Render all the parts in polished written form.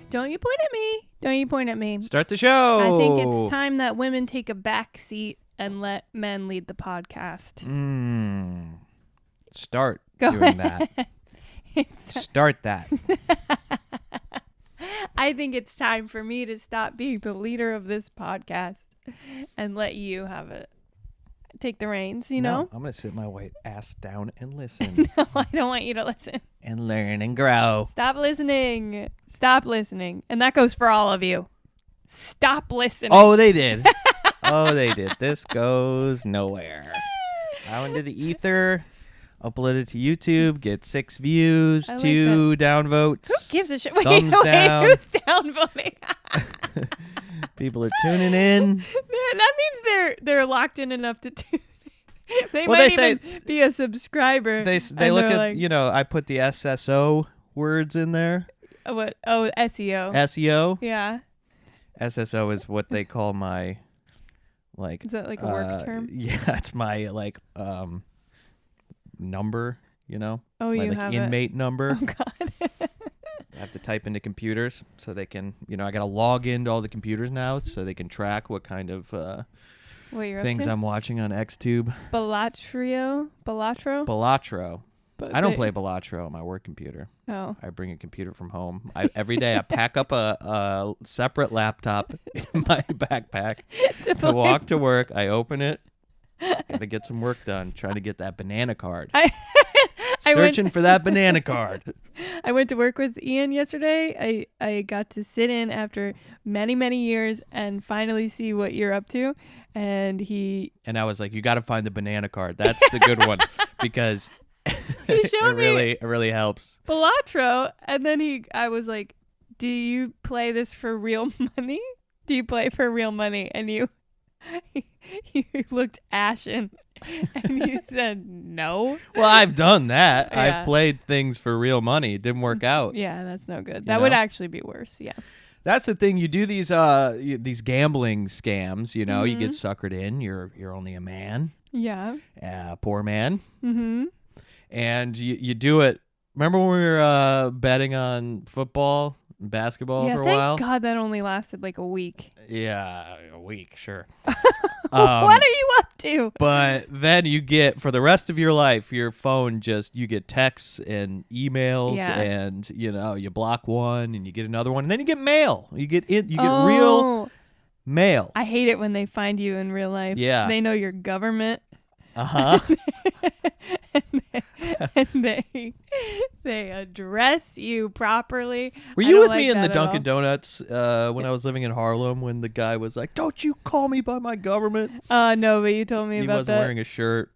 Don't you point at me. Don't you point at me. Start the show. I think it's time that women take a back seat and let men lead the podcast. Start Go doing ahead. that. Start that. I think it's time for me to stop being the leader of this podcast and let you have it. Take the reins, you know? No, I'm going to sit my white ass down and listen. No, I don't want you to listen. And learn and grow. Stop listening. Stop listening. And that goes for all of you. Stop listening. Oh, they did. This goes nowhere. Out into the ether. Upload it to YouTube. Get 6 views. Like 2 downvotes. Who gives a shit? Thumbs down. Who's downvoting? People are tuning in. That means they're locked in enough to tune in. They Well, might they even be a subscriber. They and look at, like, I put the SSO words in there. What? Oh, SEO. SEO. Yeah. SSO is what they call my, like. Is that like a work term? Yeah, it's my, number, Oh, my, you have inmate number. Oh, God. I have to type into computers so they can, I got to log into all the computers now so they can track what kind of What you're things up to? I'm watching on Xtube. Balatro? Balatro. But I don't play Balatro on my work computer. Oh. I bring a computer from home. Every day I pack up a separate laptop in my backpack. I walk to work. I open it. Got to get some work done. Trying to get that banana card. Searching for that banana card. I went to work with Ian yesterday. I got to sit in after many, many years and finally see what you're up to. And I was like, you got to find the banana card. That's the good one because he showed it really helps. Balatro, and then I was like, do you play this for real money? Do you play for real money? And you looked ashen and you said no. Well, I've done that. Yeah. I've played things for real money. It didn't work out. Yeah, that's no good. That would actually be worse. Yeah. That's the thing. You do these gambling scams. You get suckered in. You're only a man. Yeah. Poor man. Mm-hmm. And you do it. Remember when we were betting on football, and basketball for a while? Thank God that only lasted like a week. Yeah, a week, sure. What are you up to? But then you get, for the rest of your life, your phone you get texts and emails, and you block one and you get another one, and then you get mail. You get real mail. I hate it when they find you in real life. Yeah. They know your government. Uh-huh. and they address you properly. Were you with me in the Dunkin' Donuts when I was living in Harlem when the guy was like, "Don't you call me by my government"? No, but you told me about that. He wasn't wearing a shirt.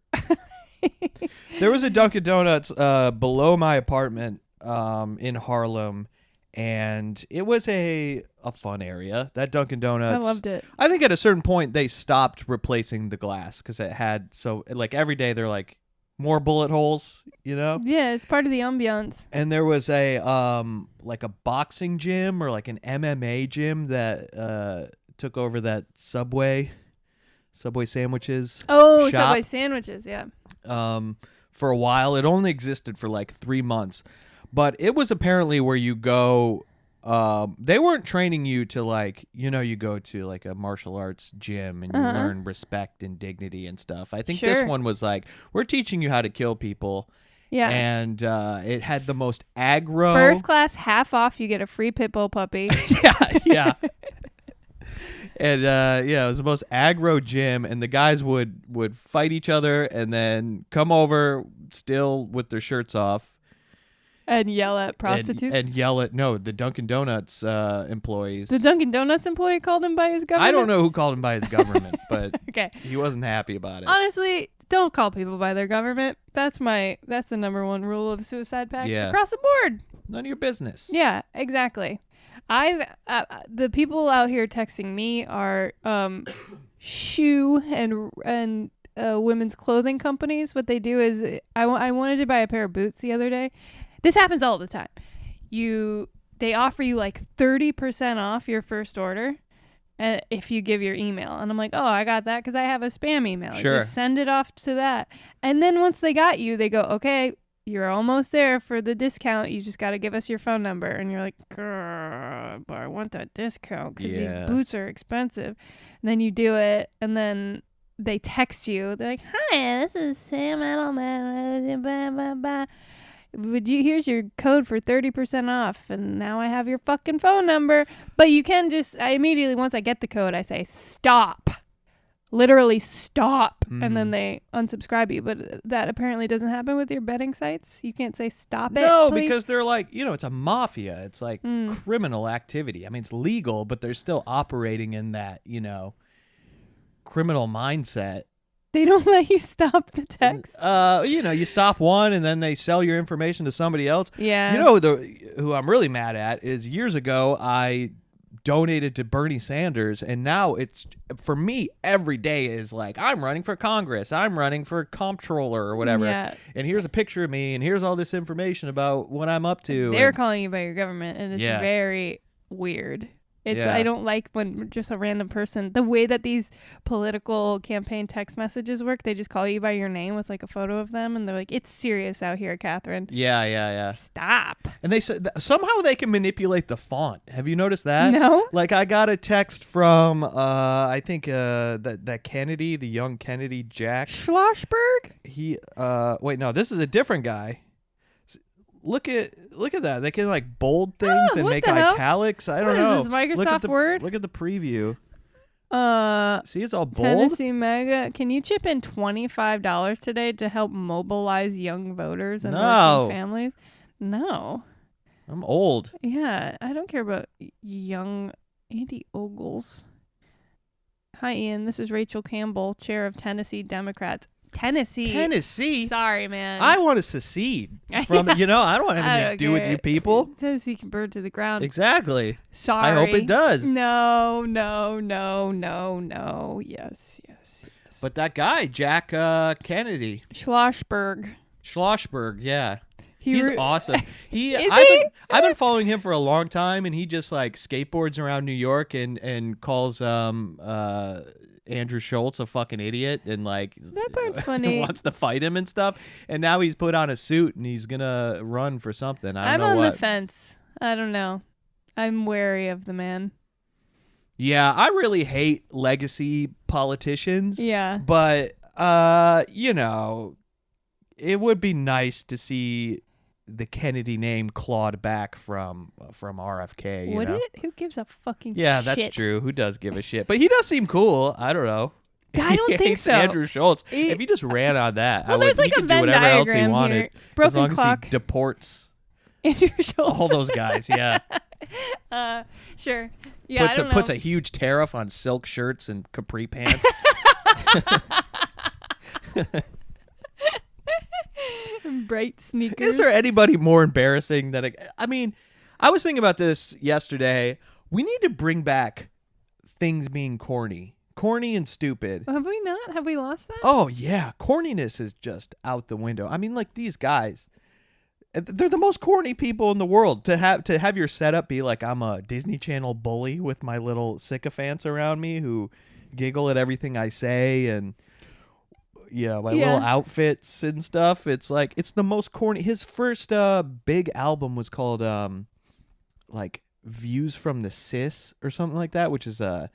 There was a Dunkin' Donuts below my apartment in Harlem, and it was a fun area. That Dunkin' Donuts. I loved it. I think at a certain point they stopped replacing the glass because it had every day they're like more bullet holes, Yeah, it's part of the ambiance. And there was a a boxing gym or like an MMA gym that took over that Subway sandwiches. Oh, shop. Subway sandwiches, yeah. For a while, it only existed for like 3 months, but it was apparently where you go. They weren't training you to you go to like a martial arts gym and you learn respect and dignity and stuff. I think this one was like, we're teaching you how to kill people. Yeah. And it had the most aggro. First class, half off, you get a free pit bull puppy. Yeah. And it was the most aggro gym, and the guys would fight each other and then come over still with their shirts off. And yell at prostitutes? And yell at, the Dunkin' Donuts employees. The Dunkin' Donuts employee called him by his government? I don't know who called him by his government, but okay. He wasn't happy about it. Honestly, don't call people by their government. That's the number one rule of Suicide Pact across the board. None of your business. Yeah, exactly. The people out here texting me are shoe and women's clothing companies. What they do is I wanted to buy a pair of boots the other day. This happens all the time. They offer you like 30% off your first order if you give your email. And I'm like, oh, I got that because I have a spam email. Sure. Just send it off to that. And then once they got you, they go, okay, you're almost there for the discount. You just got to give us your phone number. And you're like, "Grr, but I want that discount because these boots are expensive." And then you do it, and then they text you. They're like, "Hi, this is Sam Edelman. Blah, blah, blah. Here's your code for 30% off, and now I have your fucking phone number." But you can I immediately, once I get the code, I say, "Stop." Literally stop. And then they unsubscribe you. But that apparently doesn't happen with your betting sites. You can't say stop it. No, please? because they're like, it's a mafia. It's like criminal activity. I mean, it's legal, but they're still operating in that, criminal mindset. They don't let you stop the text. You stop one and then they sell your information to somebody else. Yeah. Who I'm really mad at is years ago I donated to Bernie Sanders, and now it's, for me, every day is like, I'm running for Congress, I'm running for comptroller or whatever, and here's a picture of me, and here's all this information about what I'm up to. They're calling you by your government, and it's very weird. I don't like when just a random person, the way that these political campaign text messages work, they just call you by your name with like a photo of them, and they're like, "It's serious out here, Catherine." Yeah. Stop. And they said somehow they can manipulate the font. Have you noticed that? No. Like I got a text from I think that Kennedy, the young Kennedy Jack Schlossberg. He wait, no, this is a different guy. Look at that. They can like bold things and make italics. I don't know. Is this Microsoft Word? Look at the preview. See, it's all bold. Tennessee Mega. Can you chip in $25 today to help mobilize young voters and working families? No. I'm old. Yeah, I don't care about young Andy Ogles. Hi, Ian. This is Rachel Campbell, chair of Tennessee Democrats. Tennessee. Sorry, man. I want to secede from I don't want anything to do with you people. Tennessee can burn to the ground. Exactly. Sorry. I hope it does. No. Yes. But that guy, Jack Kennedy. Schlossberg, yeah. He's awesome. I've been following him for a long time, and he just like skateboards around New York and calls Andrew Schultz a fucking idiot, and like that part's funny. Wants to fight him and stuff. And now he's put on a suit and he's gonna run for something. I'm on the fence. I don't know. I'm wary of the man. Yeah, I really hate legacy politicians. Yeah, but it would be nice to see the Kennedy name clawed back from RFK. Would it? Who gives a fucking shit? Yeah, that's true. Who does give a shit? But he does seem cool. I don't know. I don't think so. Andrew Schultz. If he just ran on that, there's like he a could Venn do whatever else he diagram wanted. here. Broken as long clock. as he deports Andrew Schultz. all those guys. Yeah. Sure. Yeah. Puts a huge tariff on silk shirts and capri pants. Bright sneakers. Is there anybody more embarrassing than I was thinking about this yesterday. We need to bring back things being corny and stupid. Have we not? Have we lost that? Oh yeah, corniness is just out the window. I mean, like these guys, they're the most corny people in the world. To have your setup be like I'm a Disney Channel bully with my little sycophants around me who giggle at everything I say and little outfits and stuff. It's like it's the most corny. His first big album was called like Views from the Sis or something like that, which is a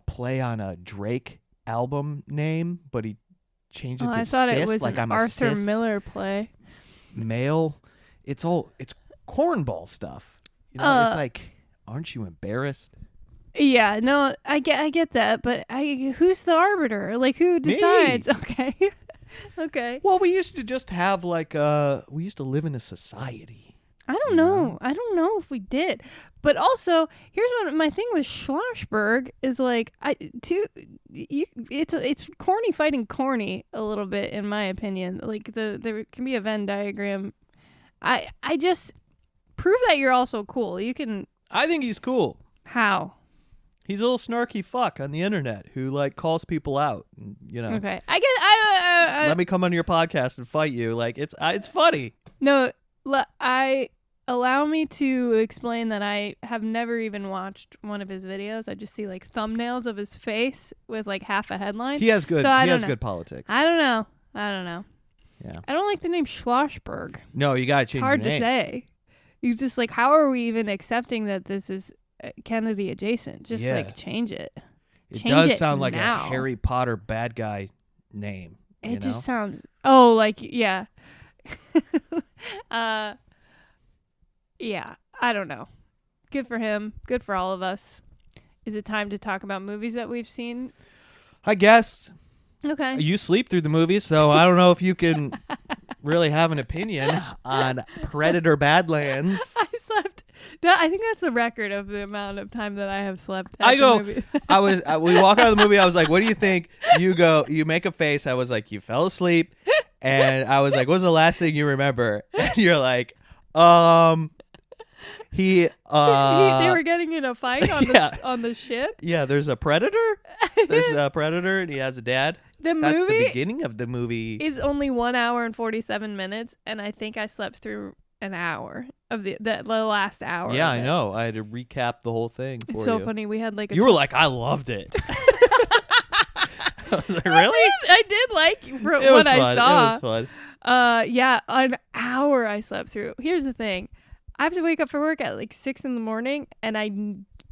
play on a Drake album name, but he changed it to I thought sis, it was like an I'm Arthur a cis Miller play. Male. It's cornball stuff. It's like, aren't you embarrassed? Yeah, no, I get that, but who's the arbiter? Like, who decides? Me. Okay. Okay. Well, we used to just have we used to live in a society. I don't know. I don't know if we did. But also, here's what my thing with Schlossberg is like it's corny fighting corny a little bit in my opinion. Like there can be a Venn diagram. I just prove that you're also cool. You can I think he's cool. How? He's a little snarky fuck on the internet who like calls people out. Okay, I get. Let me come on your podcast and fight you. Like it's funny. No, allow me to explain that I have never even watched one of his videos. I just see like thumbnails of his face with like half a headline. He has good. So he has good politics. I don't know. Yeah. I don't like the name Schlossberg. No, you gotta It's change hard your to name. say. You just like, how are we even accepting that this is Kennedy adjacent? Just Yeah. like change it. It Change does it sound like now. a Harry Potter bad guy name. It you know? just sounds. Oh, like yeah. Yeah. I don't know. Good for him. Good for all of us. Is it time to talk about movies that we've seen? I guess Okay. you sleep through the movies, so I don't know if you can really have an opinion on Predator Badlands. I slept. I think that's the record of the amount of time that I have slept. At I go. The movie. We walk out of the movie. I was like, "What do you think?" You go. You make a face. I was like, "You fell asleep," and I was like, "What's the last thing you remember?" And you're like, He they were getting in a fight on yeah. the ship. Yeah, there's a predator. There's a predator, and he has a dad. The That's movie the beginning of the movie. is only 1 hour and 47 minutes, and I think I slept through an hour of the last hour. Yeah, of I it. know. I had to recap the whole thing for It's so you. funny. We had like You were like, I loved it. I was like, really? I did like It what was I fun. saw. It was fun. Yeah, an hour I slept through. Here's the thing. I have to wake up for work at like 6 in the morning, and I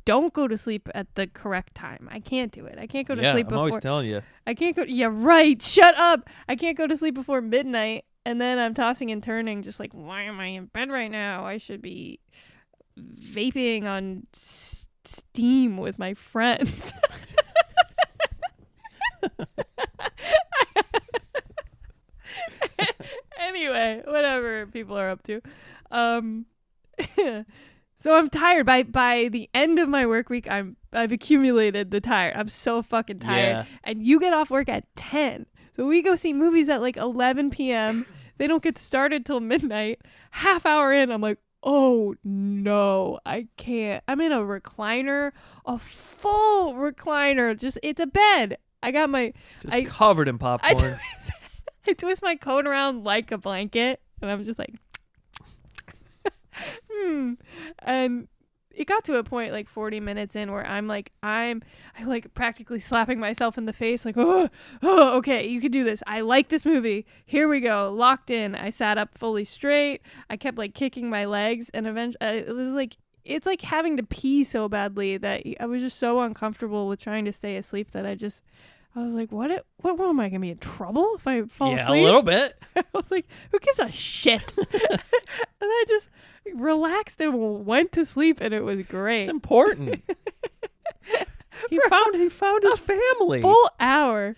don't go to sleep at the correct time. I can't do it. I can't go to sleep I'm before. always telling you. I can't go. Yeah, right. Shut up. I can't go to sleep before midnight, and then I'm tossing and turning, just like, why am I in bed right now? I should be vaping on Steam with my friends. Anyway, whatever people are up to. So I'm tired. By the end of my work week, I've accumulated the tired. I'm so fucking tired. Yeah. And you get off work at 10. So we go see movies at like 11 p.m. They don't get started till midnight. Half hour in, I'm like, oh no, I can't. I'm in a recliner, a full recliner. Just it's a bed. I got my Just covered in popcorn. I twist my coat around like a blanket, and I'm just like, And it got to a point like 40 minutes in where I'm like practically slapping myself in the face, like, oh, okay, you can do this. I like this movie. Here we go. Locked in. I sat up fully straight. I kept like kicking my legs, and eventually it was like, it's like having to pee so badly that I was just so uncomfortable with trying to stay asleep that I was like, what am I going to be in trouble if I fall yeah, asleep? a little bit. I was like, who gives a shit? And I just relaxed and went to sleep, and it was great. It's important. he found his family. Full hour.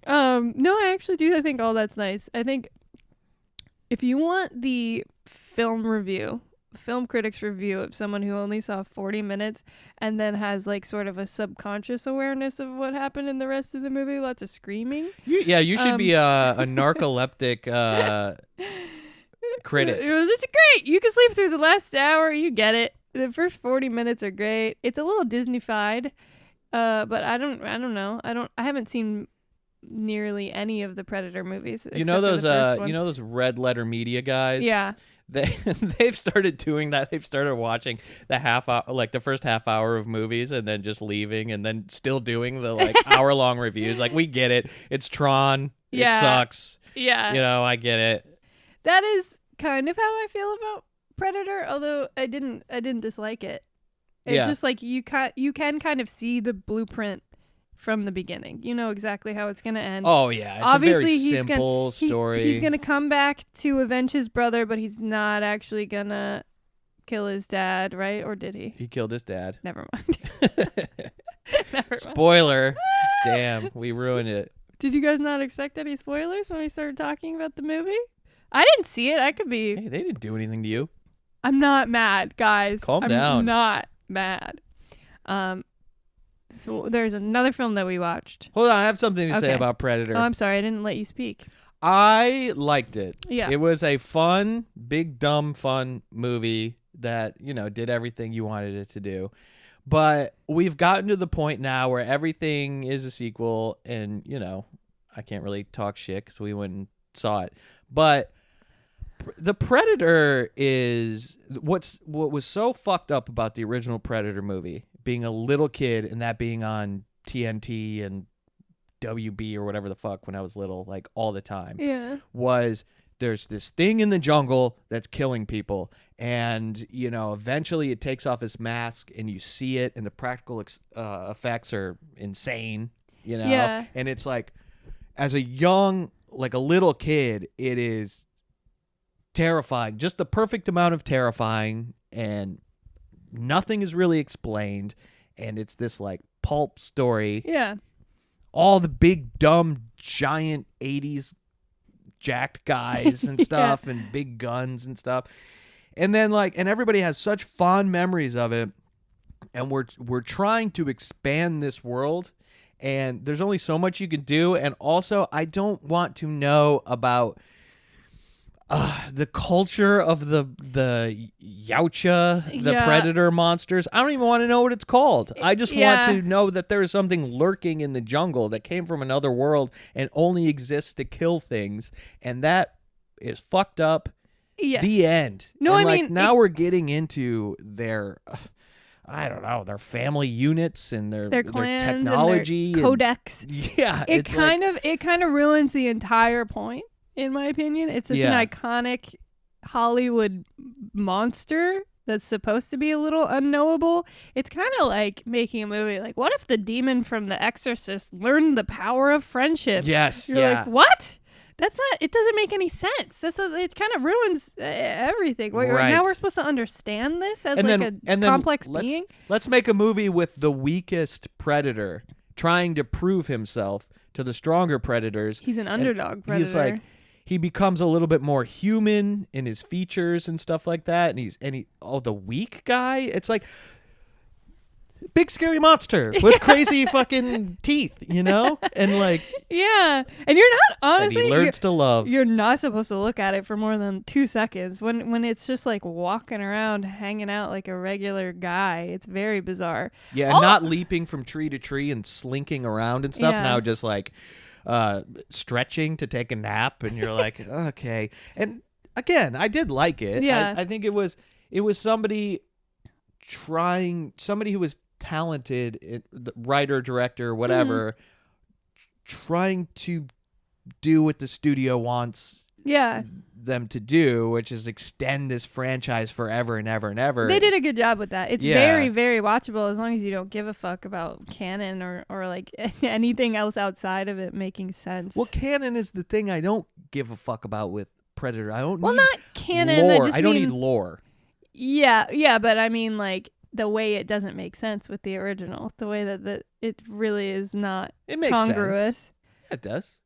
No, I actually do. I think all that's nice. I think if you want the film critic's review of someone who only saw 40 minutes and then has like sort of a subconscious awareness of what happened in the rest of the movie, lots of screaming. You should be a narcoleptic critic. It's great. You can sleep through the last hour. You get it. The first 40 minutes are great. It's a little Disney-fied, but I don't know. I haven't seen nearly any of the Predator movies. You know except for those the first one. you know those red letter media guys? Yeah. They've started doing that. They've started watching the half hour, like the first half hour of movies, and then just leaving, and then still doing the like hour long reviews. Like, we get it. It's Tron. Yeah. It sucks. Yeah. You know, I get it. That is kind of how I feel about Predator, although I didn't dislike it. It's Yeah. just like you can kind of see the blueprint from the beginning. You know exactly how it's going to end. Oh yeah, it's Obviously, a very he's simple story. He's going to come back to avenge his brother, but he's not actually going to kill his dad, right? Or did he? He killed his dad. Never mind. Never mind. Spoiler. Damn, we ruined it. Did you guys not expect any spoilers when we started talking about the movie? I didn't see it. I could be. Hey, they didn't do anything to you. I'm not mad, guys. Calm I'm down. Not mad. So there's another film that we watched. Hold on, I have something to say Okay. about Predator. Oh, I'm sorry. I didn't let you speak. I liked it. Yeah. It was a fun, big, dumb, fun movie that, did everything you wanted it to do. But we've gotten to the point now where everything is a sequel, and, I can't really talk shit because we went and saw it. But the Predator is what was so fucked up about the original Predator movie, being a little kid and that being on TNT and WB or whatever the fuck when I was little, like all the time. Yeah. Was there's this thing in the jungle that's killing people, and eventually it takes off his mask and you see it, and the practical effects are insane. Yeah. And it's like, as a little kid, it is terrifying, just the perfect amount of terrifying, and nothing is really explained, and it's this like pulp story. Yeah. All the big dumb giant 80s jacked guys and stuff and big guns and stuff, and then and everybody has such fond memories of it, and we're trying to expand this world, and there's only so much you can do. And also, I don't want to know about the culture of the Yautja, the predator monsters. I don't even want to know what it's called. I just want to know that there is something lurking in the jungle that came from another world and only exists to kill things, and that is fucked up. Yes. The end. No, and I mean, now we're getting into their I don't know, their family units and their clans technology and their codex. It kind of ruins the entire point, in my opinion. It's such an iconic Hollywood monster that's supposed to be a little unknowable. It's kind of like making a movie like, what if the demon from The Exorcist learned the power of friendship? Yes. You're like, what? That's not. It doesn't make any sense. It kind of ruins everything. Right. Now we're supposed to understand this as a complex being. Let's make a movie with the weakest predator trying to prove himself to the stronger predators. He's an underdog predator. He's like, he becomes a little bit more human in his features and stuff like that. And the weak guy. It's like big scary monster with crazy fucking teeth, and like, yeah, and you're not, honestly, and he learns to love. You're not supposed to look at it for more than 2 seconds when it's just like walking around hanging out like a regular guy. It's very bizarre. Yeah, and not leaping from tree to tree and slinking around and stuff. Now just like stretching to take a nap, and you're like, okay. And again, I did like it. Yeah, I think it was somebody who was talented, the writer, director, whatever, trying to do what the studio wants them to do, which is extend this franchise forever and ever and ever. They did a good job with that. It's very, very watchable as long as you don't give a fuck about canon or like anything else outside of it making sense. Well, canon is the thing I don't give a fuck about with Predator. I don't need not canon. lore. I don't need lore. Yeah, but I mean, like, the way it doesn't make sense with the original, the way that it really is not congruous. Sense. Yeah, it does.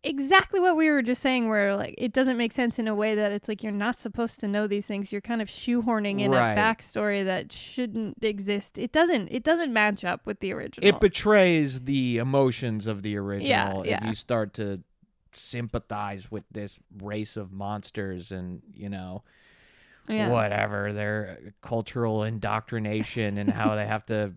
Exactly what we were just saying, where like it doesn't make sense in a way that it's like you're not supposed to know these things. You're kind of shoehorning in a backstory that shouldn't exist. It doesn't match up with the original. It betrays the emotions of the original if you start to sympathize with this race of monsters and whatever, their cultural indoctrination and how they have to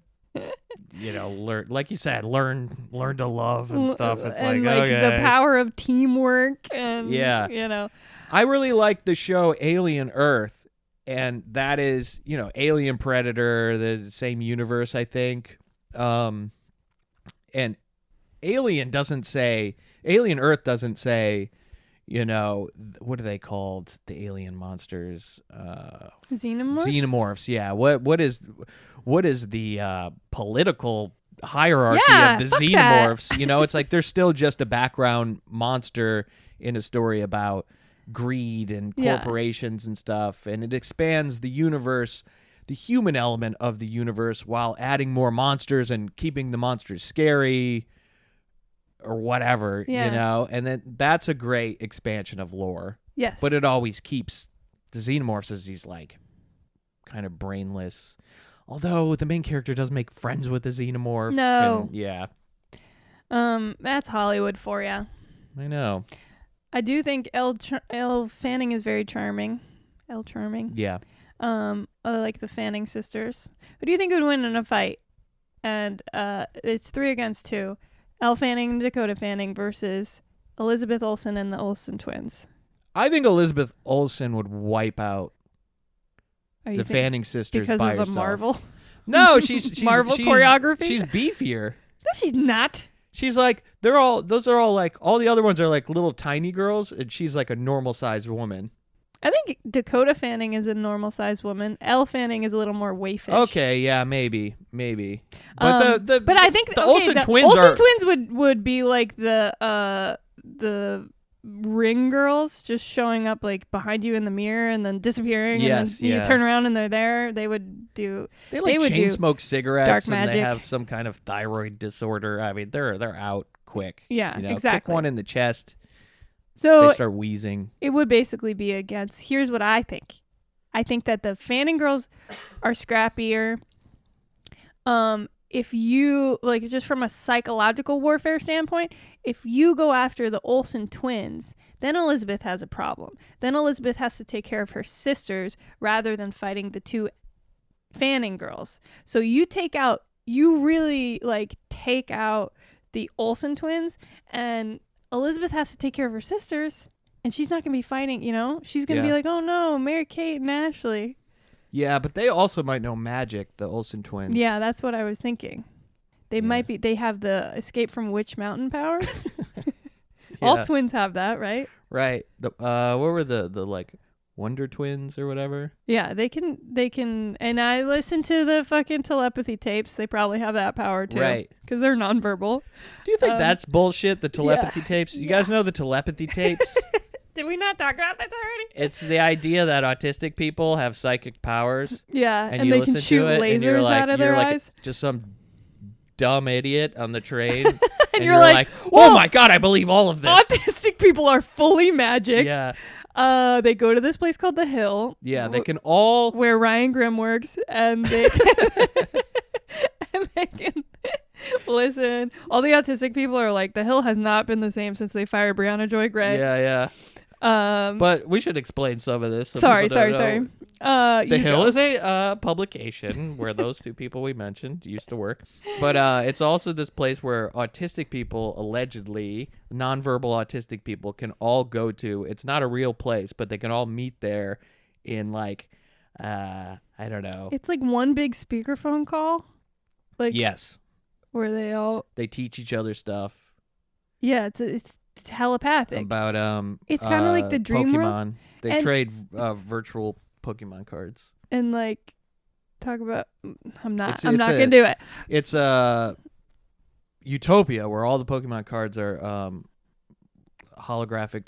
learn, like you said, learn to love and stuff. It's and like okay. The power of teamwork and I really like the show Alien Earth, and that is Alien Predator, the same universe, I think. And Alien Earth doesn't say what are they called? The alien monsters? Xenomorphs? Xenomorphs, yeah. What is the political hierarchy of the Xenomorphs? That. It's like they're still just a background monster in a story about greed and corporations and stuff. And it expands the universe, the human element of the universe, while adding more monsters and keeping the monsters scary. Or whatever, and then that's a great expansion of lore. Yes. But it always keeps the Xenomorphs as these, like, kind of brainless. Although the main character does make friends with the Xenomorph. No. And, that's Hollywood for you. I know. I do think Elle Fanning is very charming. Elle Charming. Yeah. I like the Fanning sisters. Who do you think would win in a fight? And it's 3 against 2. Elle Fanning and Dakota Fanning versus Elizabeth Olsen and the Olsen twins. I think Elizabeth Olsen would wipe out the Fanning sisters because by of herself. A Marvel. No, she's Marvel choreography. She's beefier. No, she's not. She's like, those are all like, all the other ones are like little tiny girls, and she's like a normal sized woman. I think Dakota Fanning is a normal sized woman. Elle Fanning is a little more waifish. Okay, yeah, maybe. But but I think the Olsen twins would be like the ring girls, just showing up like behind you in the mirror and then disappearing. Yes, and then you turn around and they're there. They would do. They like chain smoke cigarettes, dark and magic. they have some kind of thyroid disorder. I mean, they're out quick. Yeah, you know? exactly. Kick one in the chest. So they start wheezing. It would basically be against. Here's what I think. I think that the Fanning girls are scrappier. If you, like, just from a psychological warfare standpoint, if you go after the Olsen twins, then Elizabeth has a problem. Then Elizabeth has to take care of her sisters rather than fighting the two Fanning girls. So you really like take out the Olsen twins, and Elizabeth has to take care of her sisters, and she's not going to be fighting, you know? She's going to be like, oh no, Mary Kate and Ashley. Yeah, but they also might know magic, the Olsen twins. Yeah, that's what I was thinking. They might be. They have the escape from Witch Mountain powers. All twins have that, right? Right. The what were the like Wonder Twins or whatever? Yeah, they can. And I listened to the fucking telepathy tapes. They probably have that power too, right? Because they're nonverbal. Do you think that's bullshit? The telepathy tapes. You guys know the telepathy tapes? Did we not talk about this already? It's the idea that autistic people have psychic powers. Yeah, and you they can shoot lasers out of their eyes. Just some dumb idiot on the train. and you're like, oh my God, I believe all of this. Autistic people are fully magic. Yeah. They go to this place called The Hill. Yeah, they can all... Where Ryan Grimm works, and they... and they can... Listen, all the autistic people are like, The Hill has not been the same since they fired Brianna Joy Gray. Yeah. But we should explain some of this. Sorry. The Hill is a publication where those two people we mentioned used to work. But it's also this place where autistic people, allegedly, nonverbal autistic people, can all go to. It's not a real place, but they can all meet there in like, I don't know. It's like one big speakerphone call. Like yes. Where they teach each other stuff. Yeah, it's telepathic. About it's kind of like the dream Pokemon. world. They trade virtual Pokemon cards. And like talk about I'm not gonna do it. It's a utopia where all the Pokemon cards are holographic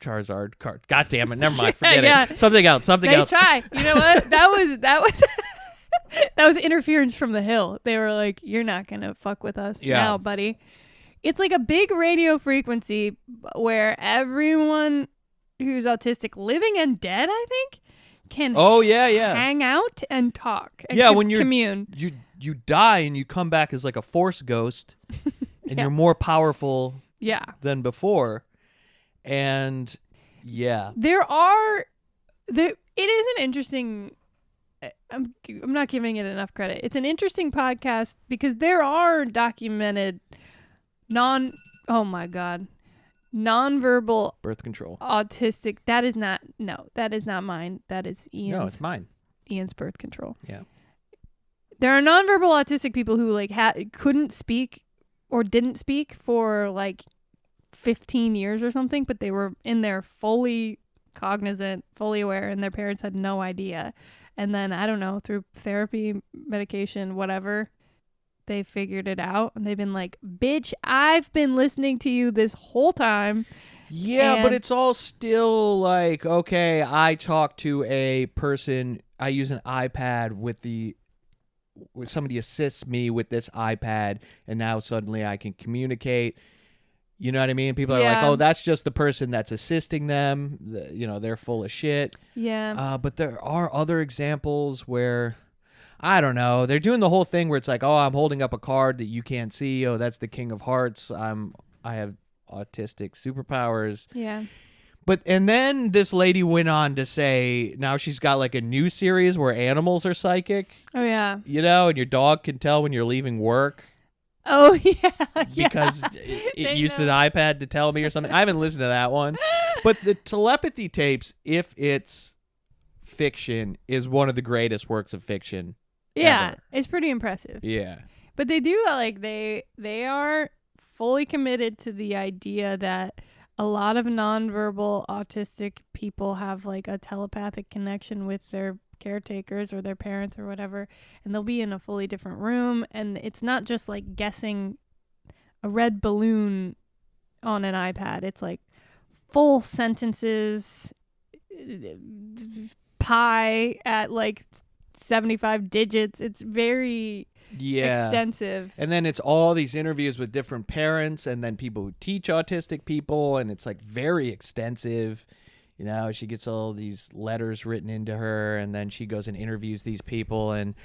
Charizard card. God damn it, never mind. Forget it. Something else. Nice try. You know what? That was that was interference from The Hill. They were like, you're not going to fuck with us now, buddy. It's like a big radio frequency where everyone who's autistic, living and dead, I think, can hang out and talk and when commune. You die and you come back as like a force ghost and you're more powerful than before. And it is an interesting... I'm not giving it enough credit. It's an interesting podcast because there are documented nonverbal birth control autistic. That is not mine. That is Ian's. No, it's mine. Ian's birth control. Yeah. There are nonverbal autistic people who like couldn't speak or didn't speak for like 15 years or something, but they were in there fully cognizant, fully aware, and their parents had no idea. And then, I don't know, through therapy, medication, whatever, they figured it out. And they've been like, bitch, I've been listening to you this whole time. Yeah, but it's all still like, okay, I talk to a person. I use an iPad with somebody assists me with this iPad. And now suddenly I can communicate. You know what I mean? People are like, oh, that's just the person that's assisting them. They're full of shit. Yeah. But there are other examples where, I don't know, they're doing the whole thing where it's like, oh, I'm holding up a card that you can't see. Oh, that's the King of Hearts. I have autistic superpowers. Yeah. And then this lady went on to say now she's got like a new series where animals are psychic. Oh, yeah. And your dog can tell when you're leaving work. Oh, yeah. Because it used an iPad to tell me or something. I haven't listened to that one. But the telepathy tapes, if it's fiction, is one of the greatest works of fiction ever. It's pretty impressive. Yeah. But they do like they are fully committed to the idea that a lot of nonverbal autistic people have like a telepathic connection with their caretakers or their parents or whatever, and they'll be in a fully different room, and it's not just like guessing a red balloon on an iPad. It's like full sentences, pi at like 75 digits. It's very extensive. And then it's all these interviews with different parents and then people who teach autistic people, and it's like very extensive. You know, she gets all these letters written into her, and then she goes and interviews these people, and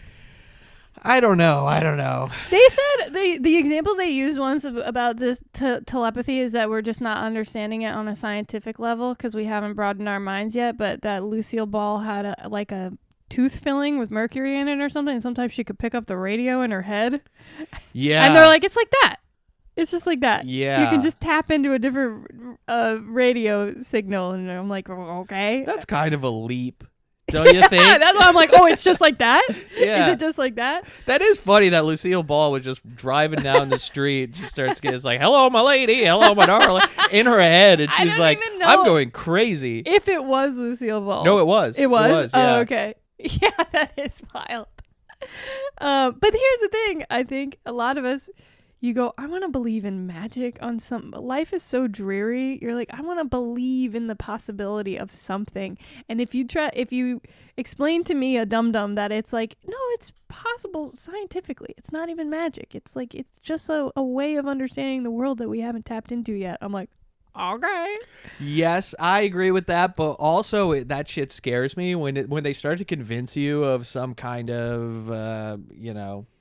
I don't know. They said the example they used once about this telepathy is that we're just not understanding it on a scientific level because we haven't broadened our minds yet, but that Lucille Ball had a tooth filling with mercury in it or something, and sometimes she could pick up the radio in her head. Yeah. And they're like, it's like that. It's just like that. Yeah. You can just tap into a different radio signal, and I'm like, oh, okay. That's kind of a leap. Don't you think? That's why I'm like, oh, it's just like that? Yeah. Is it just like that? That is funny that Lucille Ball was just driving down the street. She starts getting like, hello, my lady. Hello, my darling. In her head. And she's like, I'm going crazy. If it was Lucille Ball. No, it was. It was? Yeah. Oh, okay. Yeah, that is wild. But here's the thing. I think a lot of us, you go, I want to believe in magic on some. Life is so dreary. You're like, I want to believe in the possibility of something. And if you explain to me a dum-dum that it's like, no, it's possible scientifically. It's not even magic. It's like, it's just a way of understanding the world that we haven't tapped into yet. I'm like, okay. Yes, I agree with that, but also that shit scares me when they start to convince you of some kind of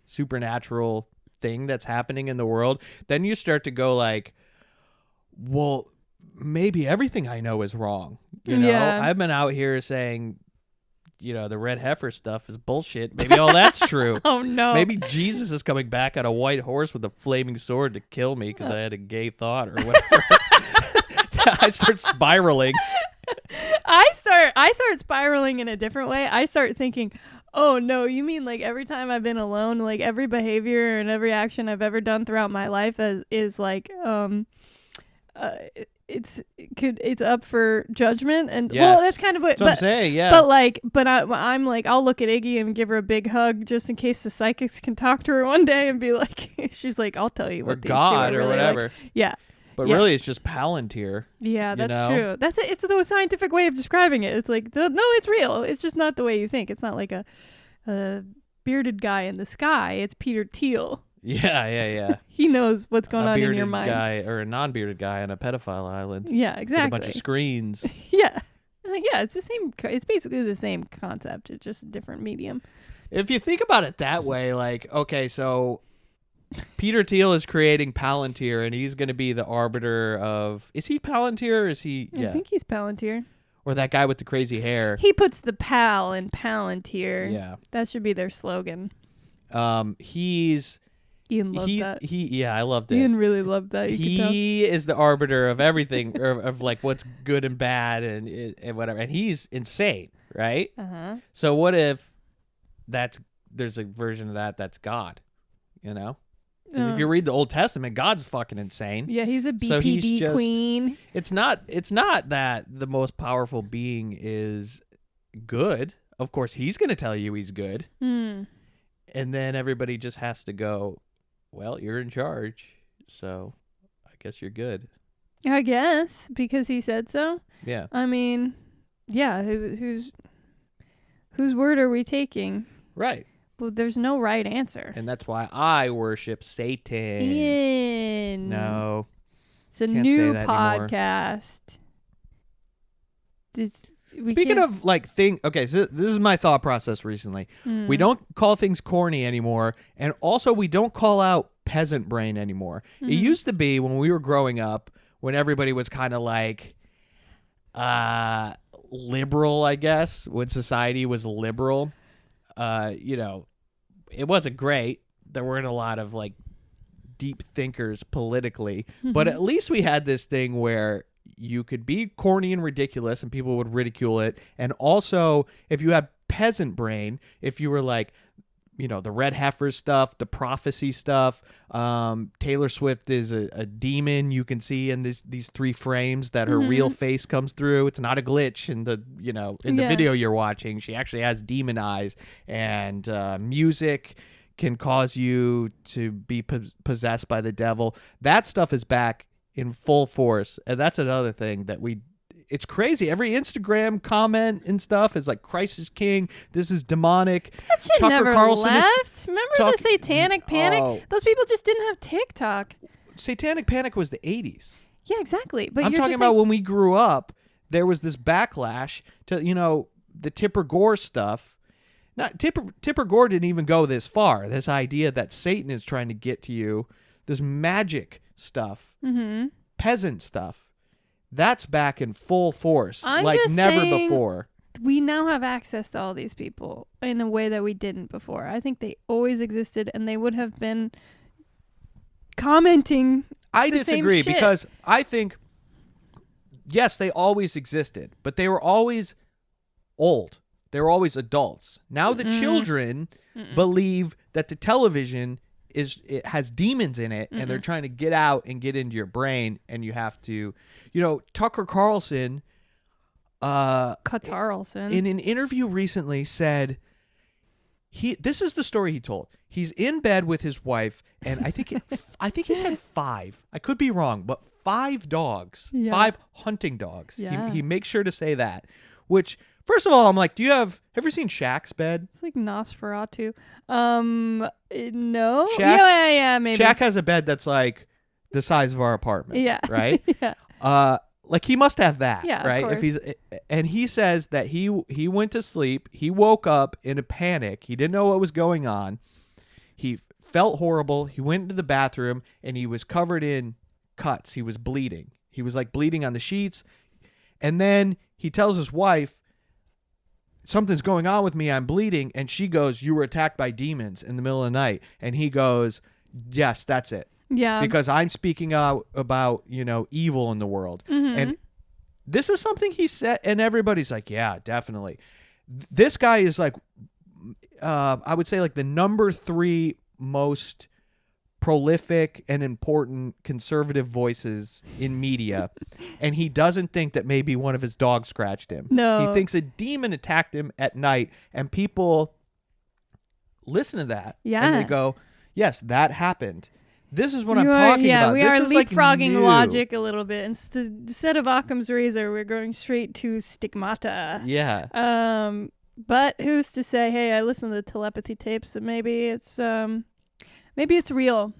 supernatural thing that's happening in the world. Then you start to go like, well, maybe everything I know is wrong. You know, I've been out here saying, the red heifer stuff is bullshit. Maybe all that's true. Oh no. Maybe Jesus is coming back on a white horse with a flaming sword to kill me because I had a gay thought or whatever. I start spiraling. I start spiraling in a different way. I start thinking, oh no, you mean like every time I've been alone, like every behavior and every action I've ever done throughout my life is like it's up for judgment, and yes. Well, that's kind of what I'm saying, yeah. But I'm like, I'll look at Iggy and give her a big hug just in case the psychics can talk to her one day and be like, she's like, I'll tell you what these God two are or really whatever. Like. Yeah. But really, it's just Palantir. Yeah, that's true. That's it. It's the scientific way of describing it. It's like, no, it's real. It's just not the way you think. It's not like a bearded guy in the sky. It's Peter Thiel. Yeah. He knows what's going on in your mind. A bearded guy or a non-bearded guy on a pedophile island. Yeah, exactly. With a bunch of screens. Yeah. Yeah, it's the same. It's basically the same concept. It's just a different medium. If you think about it that way, like, okay, so Peter Thiel is creating Palantir, and he's going to be the arbiter of... Is he Palantir or is he... I think he's Palantir. Or that guy with the crazy hair. He puts the pal in Palantir. Yeah. That should be their slogan. Ian loved that. I loved it. Ian really loved that. He is the arbiter of everything, of like what's good and bad and whatever. And he's insane, right? Uh-huh. So what if there's a version of that's God, you know? Because if you read the Old Testament, God's fucking insane. Yeah, he's a BPD queen. It's not that the most powerful being is good. Of course, he's going to tell you he's good. Mm. And then everybody just has to go, well, you're in charge, so I guess you're good. I guess, because he said so. Yeah. I mean, yeah, whose word are we taking? Right. Well, there's no right answer. And that's why I worship Satan. Ian. No. It's a new podcast. Speaking of like okay, so this is my thought process recently. We don't call things corny anymore, and also we don't call out peasant brain anymore. It used to be when we were growing up, when everybody was kind of like liberal, I guess, when society was liberal. It wasn't great. There weren't a lot of like deep thinkers politically, but at least we had this thing where you could be corny and ridiculous and people would ridicule it. And also, if you had peasant brain, if you were like, the red heifer stuff, the prophecy stuff. Taylor Swift is a demon you can see in these 3 frames that her real face comes through. It's not a glitch in the the video you're watching. She actually has demon eyes, and music can cause you to be possessed by the devil. That stuff is back in full force, and that's another thing that it's crazy. Every Instagram comment and stuff is like, Christ is king. This is demonic. That shit Tucker never Carlson left. Remember the Satanic Panic? Oh. Those people just didn't have TikTok. Satanic Panic was the 80s. Yeah, exactly. But I'm you're talking just about when we grew up, there was this backlash to, the Tipper Gore stuff. Not Tipper Gore didn't even go this far. This idea that Satan is trying to get to you, this magic stuff, peasant stuff. That's back in full force, I'm like just never saying, before. We now have access to all these people in a way that we didn't before. I think they always existed, and they would have been commenting. I the disagree same shit. because I think, yes, they always existed, but they were always old. They were always adults. Now the children believe that the television it has demons in it, and they're trying to get out and get into your brain, and you have to, Tucker Carlson, in an interview recently said this is the story he told. He's in bed with his wife, and I think he said 5. I could be wrong, but 5 dogs, 5 hunting dogs. Yeah. He makes sure to say that, which. First of all, I'm like, have you ever seen Shaq's bed? It's like Nosferatu. No. Shaq, Yeah, maybe. Shaq has a bed that's like the size of our apartment. Yeah. Right? Yeah. Like he must have that, Yeah, right? of course. And he says that he went to sleep, he woke up in a panic, he didn't know what was going on. He felt horrible. He went into the bathroom and he was covered in cuts. He was bleeding. He was like bleeding on the sheets. And then he tells his wife, something's going on with me, I'm bleeding. And she goes, you were attacked by demons in the middle of the night. And he goes, yes, that's it. Yeah. Because I'm speaking out about, evil in the world. And this is something he said, and everybody's like, yeah, definitely. This guy is like, I would say like the number 3 most prolific and important conservative voices in media, and he doesn't think that maybe one of his dogs scratched him. No. He thinks a demon attacked him at night, and people listen to that and they go, yes, that happened. This is what I'm talking about. We this are is leapfrogging like logic a little bit. Instead of Occam's razor, we're going straight to stigmata. Yeah. But who's to say, hey, I listened to the telepathy tapes, so maybe it's real.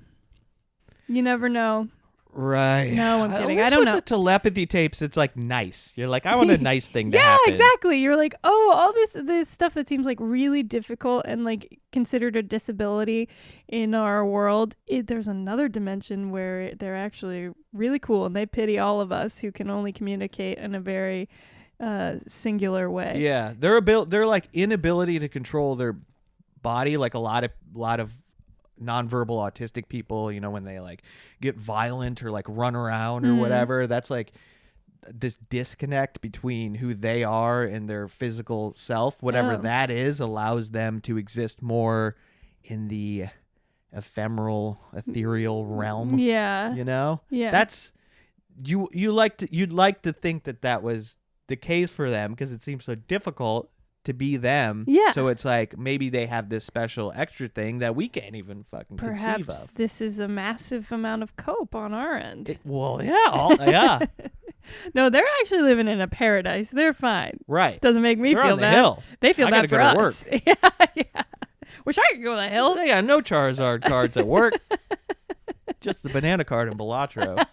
You never know. Right. No, I'm kidding. At I don't least know. with the telepathy tapes, it's like nice. You're like, I want a nice thing to yeah, happen. exactly. You're like, oh, all this stuff that seems like really difficult and like considered a disability in our world. There's another dimension where they're actually really cool, and they pity all of us who can only communicate in a very singular way. Yeah, their like inability to control their body, like a lot of nonverbal autistic people, when they like get violent or like run around or whatever, that's like this disconnect between who they are and their physical self, whatever that is, allows them to exist more in the ephemeral, ethereal realm. Yeah. Yeah. That's you'd like to think that was the case for them, because it seems so difficult to be them. Yeah. So it's like maybe they have this special extra thing that we can't even fucking conceive Perhaps of. this is a massive amount of cope on our end. Yeah. No, they're actually living in a paradise. They're fine. Right. Doesn't make me They're feel on the bad. hill. They feel I bad gotta for go to us. Yeah. Wish I could go to the hill. They got no Charizard cards at work. Just the banana card in Balatro.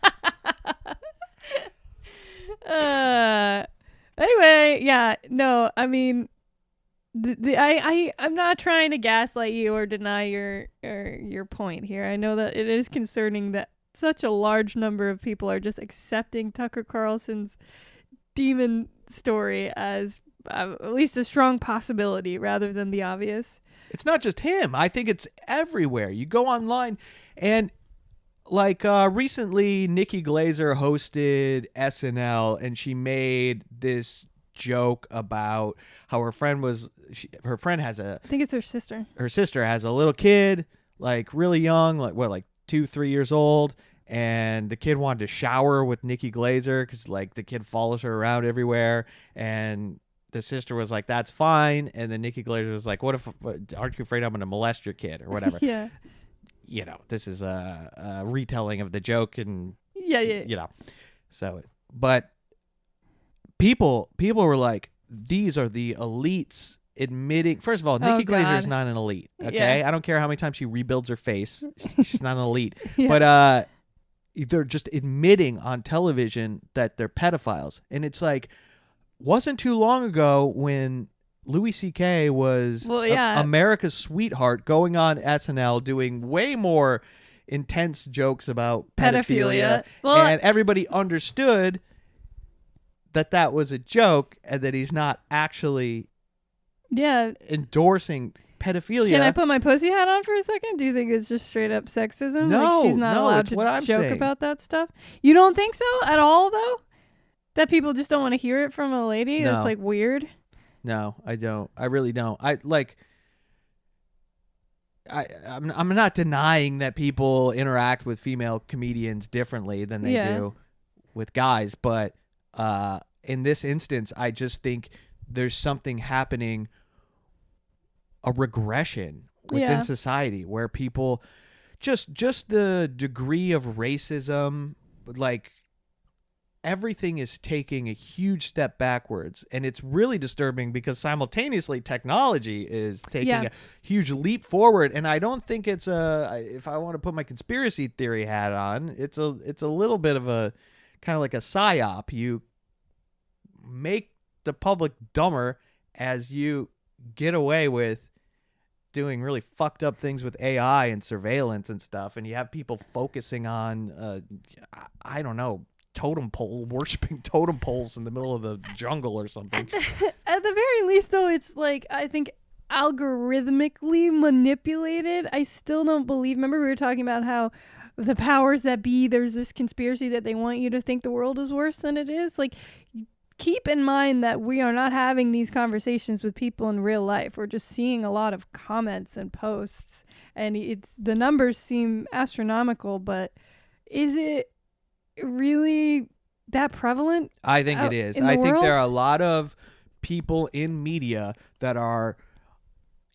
Anyway, yeah, no, I mean, I'm not trying to gaslight you or deny your point here. I know that it is concerning that such a large number of people are just accepting Tucker Carlson's demon story as at least a strong possibility rather than the obvious. It's not just him. I think it's everywhere. You go online and like recently Nikki Glaser hosted SNL and she made this joke about how her friend has I think it's her sister. her sister has a little kid, like really young, like 2-3 years old, and the kid wanted to shower with Nikki Glazer because like the kid follows her around everywhere, and the sister was like, "That's fine," and then Nikki Glazer was like, aren't you afraid I'm going to molest your kid or whatever?" Yeah. This is a retelling of the joke, and Yeah. So, but people were like, these are the elites admitting. First of all, Nikki Glazer is not an elite. Okay, Yeah. I don't care how many times she rebuilds her face, she's not an elite. Yeah. But they're just admitting on television that they're pedophiles, and it's like, wasn't too long ago when Louis C.K. was America's sweetheart, going on SNL doing way more intense jokes about pedophilia. Well, and everybody understood that was a joke and that he's not actually endorsing pedophilia. Can I put my pussy hat on for a second? Do you think it's just straight up sexism? No, like she's not allowed to joke saying. about that stuff? You don't think so at all, though? That people just don't want to hear it from a lady? No. That's like weird? No, I don't. I really don't. I'm not denying that people interact with female comedians differently than they do with guys, but in this instance, I just think there's something happening, a regression within society where people just the degree of racism, like everything is taking a huge step backwards, and it's really disturbing because simultaneously technology is taking a huge leap forward. And I don't think it's if I want to put my conspiracy theory hat on, it's a little bit of a kind of like a psyop. You make the public dumber as you get away with doing really fucked up things with AI and surveillance and stuff, and you have people focusing on I don't know, worshipping totem poles in the middle of the jungle or something. At the very least, though, it's like, I think, algorithmically manipulated. I still don't believe. Remember, we were talking about how the powers that be, there's this conspiracy that they want you to think the world is worse than it is. Like, keep in mind that we are not having these conversations with people in real life. We're just seeing a lot of comments and posts, and the numbers seem astronomical, but is it really that prevalent? I think it is. I think there are a lot of people in media that are,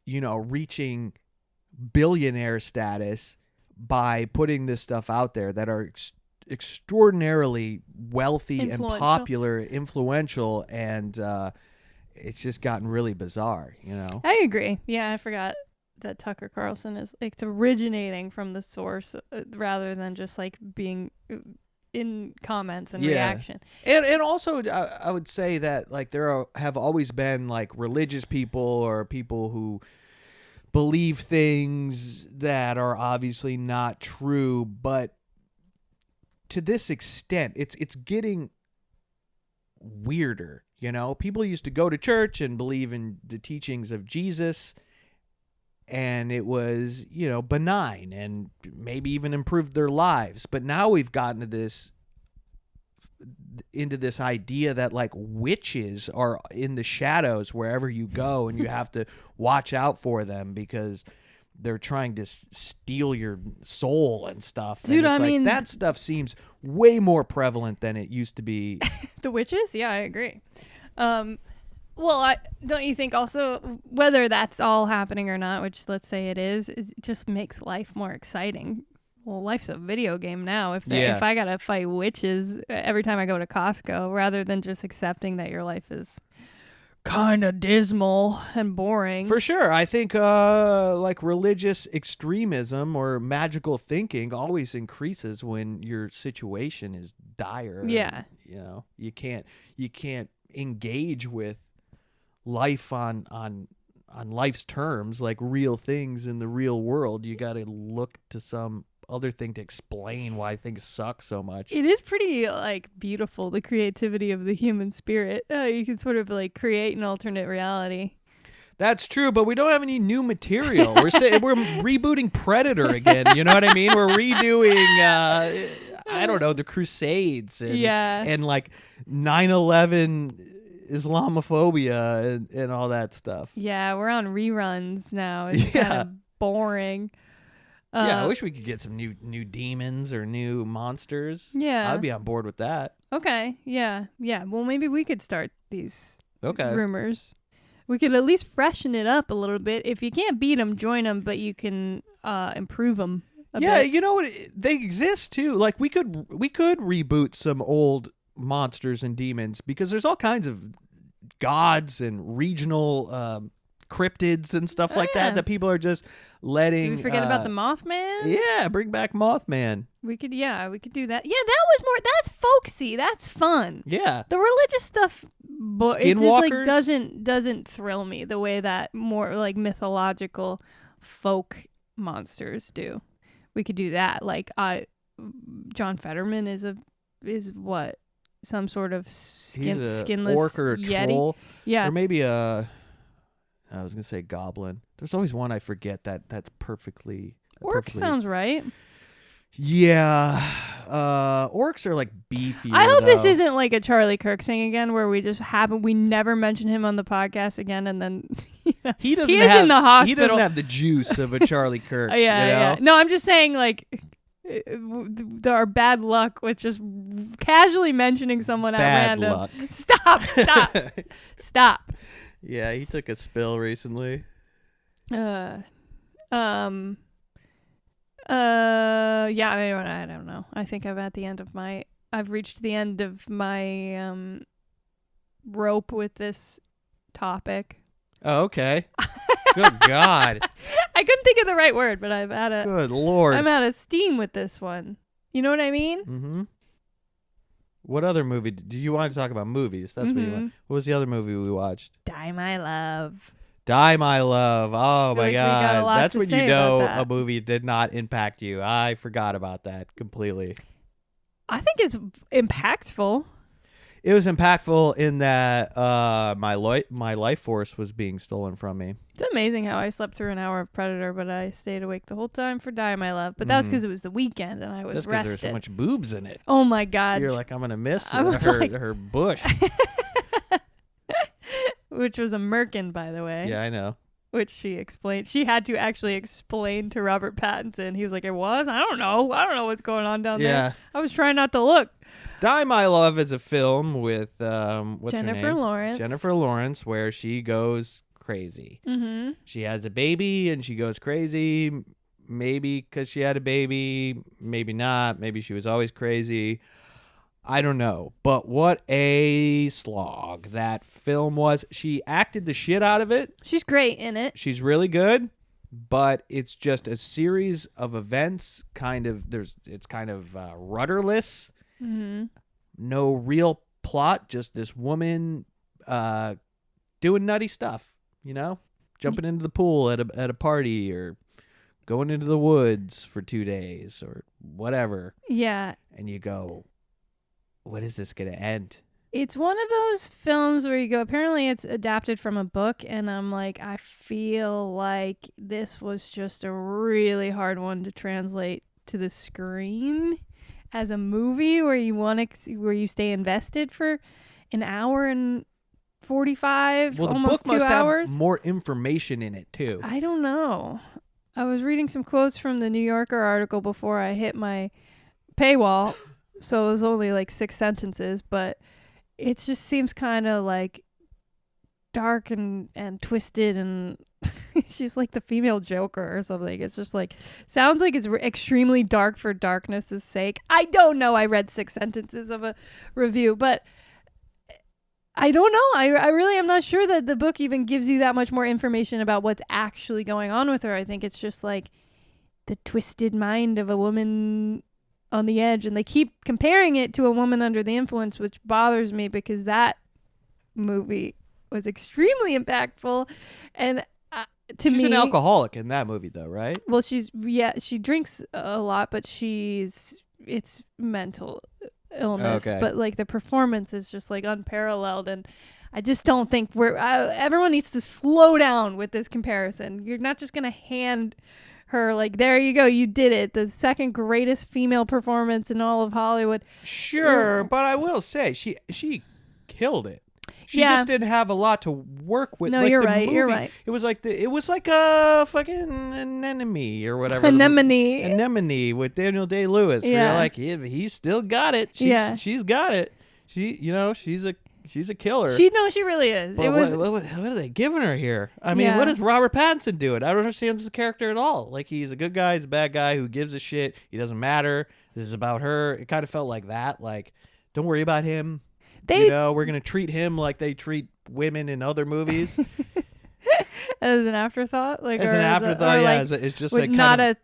reaching billionaire status by putting this stuff out there, that are extraordinarily wealthy and popular, influential, and it's just gotten really bizarre, I agree. Yeah, I forgot that Tucker Carlson is it's originating from the source rather than just like being in comments and reaction. And also I would say that like have always been like religious people or people who believe things that are obviously not true, but to this extent it's getting weirder. People used to go to church and believe in the teachings of Jesus, and it was, benign and maybe even improved their lives. But now we've gotten into this idea that like witches are in the shadows wherever you go, and you have to watch out for them because they're trying to steal your soul and stuff. Dude, and it's that stuff seems way more prevalent than it used to be. The witches? Yeah, I agree. Well, don't you think also, whether that's all happening or not, which let's say it is, it just makes life more exciting. Well, life's a video game now. If I gotta fight witches every time I go to Costco, rather than just accepting that your life is kind of dismal and boring. For sure. I think like religious extremism or magical thinking always increases when your situation is dire. Yeah. And, you can't engage with life on life's terms, like real things in the real world. You got to look to some other thing to explain why things suck so much. It is pretty like beautiful, the creativity of the human spirit. You can sort of like create an alternate reality. That's true, but we don't have any new material. We're rebooting Predator again. You know what I mean? We're redoing I don't know, the Crusades and like 9/11 Islamophobia and all that stuff. Yeah, we're on reruns now. It's kind of boring. Yeah, I wish we could get some new demons or new monsters. Yeah. I'd be on board with that. Okay. Yeah. Yeah. Well, maybe we could start these rumors. We could at least freshen it up a little bit. If you can't beat them, join them, but you can improve them. Bit. You know what? They exist too. Like we could reboot some old monsters and demons because there's all kinds of gods and regional cryptids and stuff like that people are just letting. Did we forget about the Mothman? Yeah, bring back Mothman. We could do that. Yeah, that was more. That's folksy. That's fun. Yeah, the religious stuff. Skinwalkers like doesn't thrill me the way that more like mythological folk monsters do. We could do that. Like John Fetterman is what, some sort of skinless orc or a yeti. Troll. Yeah, or maybe I was gonna say goblin. There's always one I forget that's perfectly. Orc sounds right. Yeah, orcs are like beefier. I hope this isn't like a Charlie Kirk thing again, where we never mention him on the podcast again, and then he doesn't he is have in the hospital. He doesn't have the juice of a Charlie Kirk. Yeah. No, I'm just saying like. Our bad luck with just casually mentioning someone at random. Luck. Stop. Yeah, he took a spill recently. Yeah, I don't know. I think I've reached the end of my rope with this topic. Oh, okay. Good God. I couldn't think of the right word, but Good Lord. I'm out of steam with this one. You know what I mean? Mm-hmm. What other movie? Do you want to talk about movies? That's what you want. What was the other movie we watched? Die My Love. Die My Love. Oh, my God. That's when you know a movie did not impact you. I forgot about that completely. I think it's impactful. It was impactful in that my life force was being stolen from me. It's amazing how I slept through an hour of Predator, but I stayed awake the whole time for Die My Love. But that's because it was the weekend and I was rested. That's because there's so much boobs in it. Oh my God. You're like, I'm going to miss her bush. Which was a merkin, by the way. Yeah, I know. Which she explained. She had to actually explain to Robert Pattinson. He was like, it was? I don't know what's going on down there. I was trying not to look. Die My Love is a film with what's Jennifer her name? Lawrence. Jennifer Lawrence, where she goes crazy. Mm-hmm. She has a baby and she goes crazy. Maybe because she had a baby, maybe not. Maybe she was always crazy. I don't know. But what a slog that film was. She acted the shit out of it. She's great in it. She's really good. But it's just a series of events. It's kind of rudderless. Mm-hmm. No real plot. Just this woman doing nutty stuff. Jumping into the pool at a party or going into the woods for 2 days or whatever. Yeah. And you go, when is this going to end? It's one of those films where you go, apparently it's adapted from a book, and I'm like, I feel like this was just a really hard one to translate to the screen as a movie where you stay invested for an hour and 45, almost 2 hours. Well, the book must have more information in it, too. I don't know. I was reading some quotes from the New Yorker article before I hit my paywall, so it was only like 6 sentences, but it just seems kind of like dark and twisted, and she's like the female Joker or something. It's just like, sounds like it's extremely dark for darkness' sake. I don't know. I read 6 sentences of a review, but I don't know. I really am not sure that the book even gives you that much more information about what's actually going on with her. I think it's just like the twisted mind of a woman on the edge, and they keep comparing it to A Woman Under the Influence, which bothers me because that movie was extremely impactful. And she's an alcoholic in that movie, though, right? Well, she drinks a lot, but it's mental illness. Okay. But like the performance is just like unparalleled, and I just don't think everyone needs to slow down with this comparison. You're not just gonna hand her like, there you go, you did it, the second greatest female performance in all of Hollywood. Sure, but I will say she killed it. She just didn't have a lot to work with. No, like you're the right. movie, You're right. It was like a fucking anemone or whatever. Anemone with Daniel Day-Lewis. Yeah. Where you're like, he's still got it. She's got it. She's a killer. She really is. But what are they giving her here? I mean, what is Robert Pattinson doing? I don't understand this character at all. Like, he's a good guy, he's a bad guy who gives a shit. He doesn't matter. This is about her. It kind of felt like that. Like, don't worry about him. We're gonna treat him like they treat women in other movies. As an afterthought, it's just like not a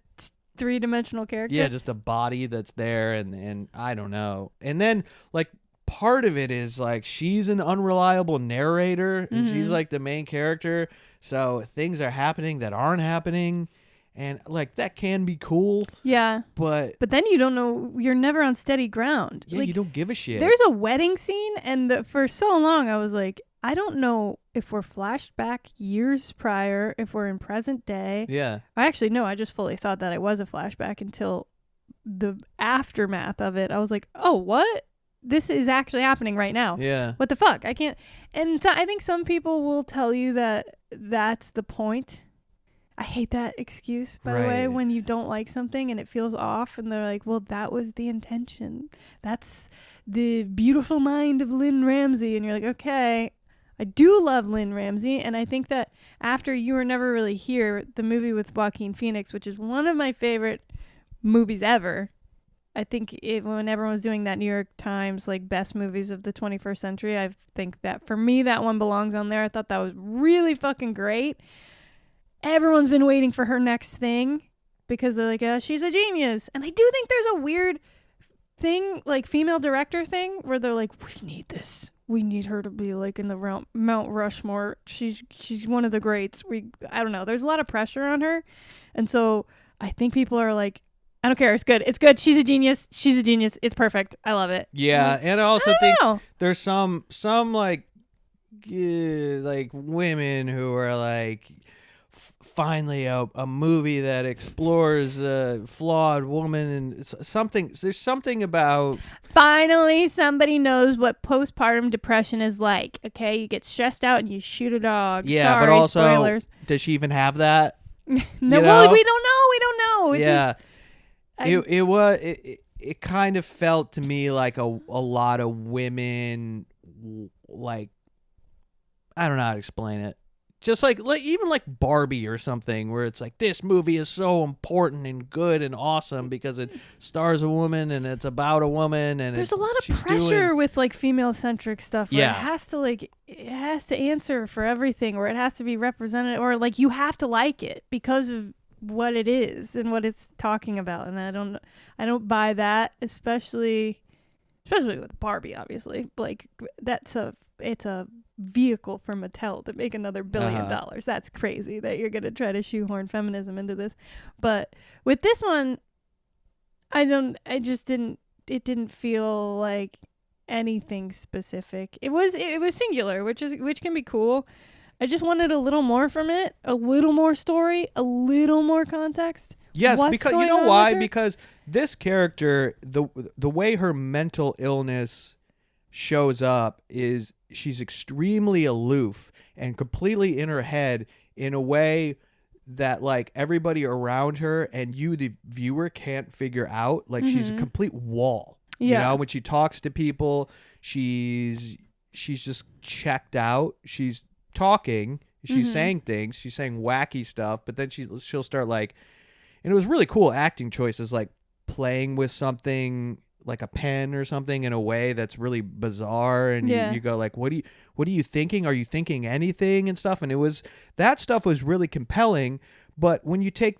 three-dimensional character. Yeah, just a body that's there, and I don't know. And then like part of it is like she's an unreliable narrator, and she's like the main character, so things are happening that aren't happening, and like that can be cool. Yeah, but then you don't know. You're never on steady ground. Yeah, you don't give a shit. There's a wedding scene, and for so long I was like, I don't know if we're flashed back years prior, if we're in present day. Yeah. I just fully thought that it was a flashback until the aftermath of it. I was like, oh, what? This is actually happening right now. Yeah. What the fuck? I can't. And I think some people will tell you that that's the point. I hate that excuse, by the way, when you don't like something and it feels off, and they're like, well, that was the intention. That's the beautiful mind of Lynn Ramsey. And you're like, okay. I do love Lynn Ramsey, and I think that after You Were Never Really Here, the movie with Joaquin Phoenix, which is one of my favorite movies ever, I think when everyone was doing that New York Times like best movies of the 21st century, I think that for me that one belongs on there. I thought that was really fucking great. Everyone's been waiting for her next thing because they're like, she's a genius. And I do think there's a weird thing, like female director thing, where they're like, we need this. We need her to be like in the Mount Rushmore. She's one of the greats. I don't know. There's a lot of pressure on her. And so I think people are like, I don't care. It's good. It's good. She's a genius. It's perfect. I love it. Yeah. And I also think there's some like women who are like, finally a movie that explores a flawed woman, and there's something about finally somebody knows what postpartum depression is like. Okay, you get stressed out and you shoot a dog. Yeah. Sorry, but also, spoilers. Does she even have that? No, well, we don't know. It kind of felt to me like a lot of women, like, I don't know how to explain it. Just like even like Barbie or something, where it's like, this movie is so important and good and awesome because it stars a woman and it's about a woman, and there's a lot of pressure with like female centric stuff. Where it has to answer for everything, or it has to be represented, or like you have to like it because of what it is and what it's talking about. And I don't buy that, especially with Barbie. Obviously, like it's a vehicle for Mattel to make another $1 billion. That's crazy that you're going to try to shoehorn feminism into this. But with this one, it didn't feel like anything specific. It was singular, which can be cool. I just wanted a little more from it, a little more story, a little more context. Yes, because you know why? Because this character, the way her mental illness shows up is she's extremely aloof and completely in her head in a way that like everybody around her and you, the viewer, can't figure out. Like she's a complete wall. Yeah. You know, when she talks to people, she's just checked out. She's talking, she's saying things, she's saying wacky stuff, but then she'll start like, and it was really cool acting choices, like playing with something like a pen or something in a way that's really bizarre, and you go like, what are you thinking? Are you thinking anything and stuff? And that stuff was really compelling. But when you take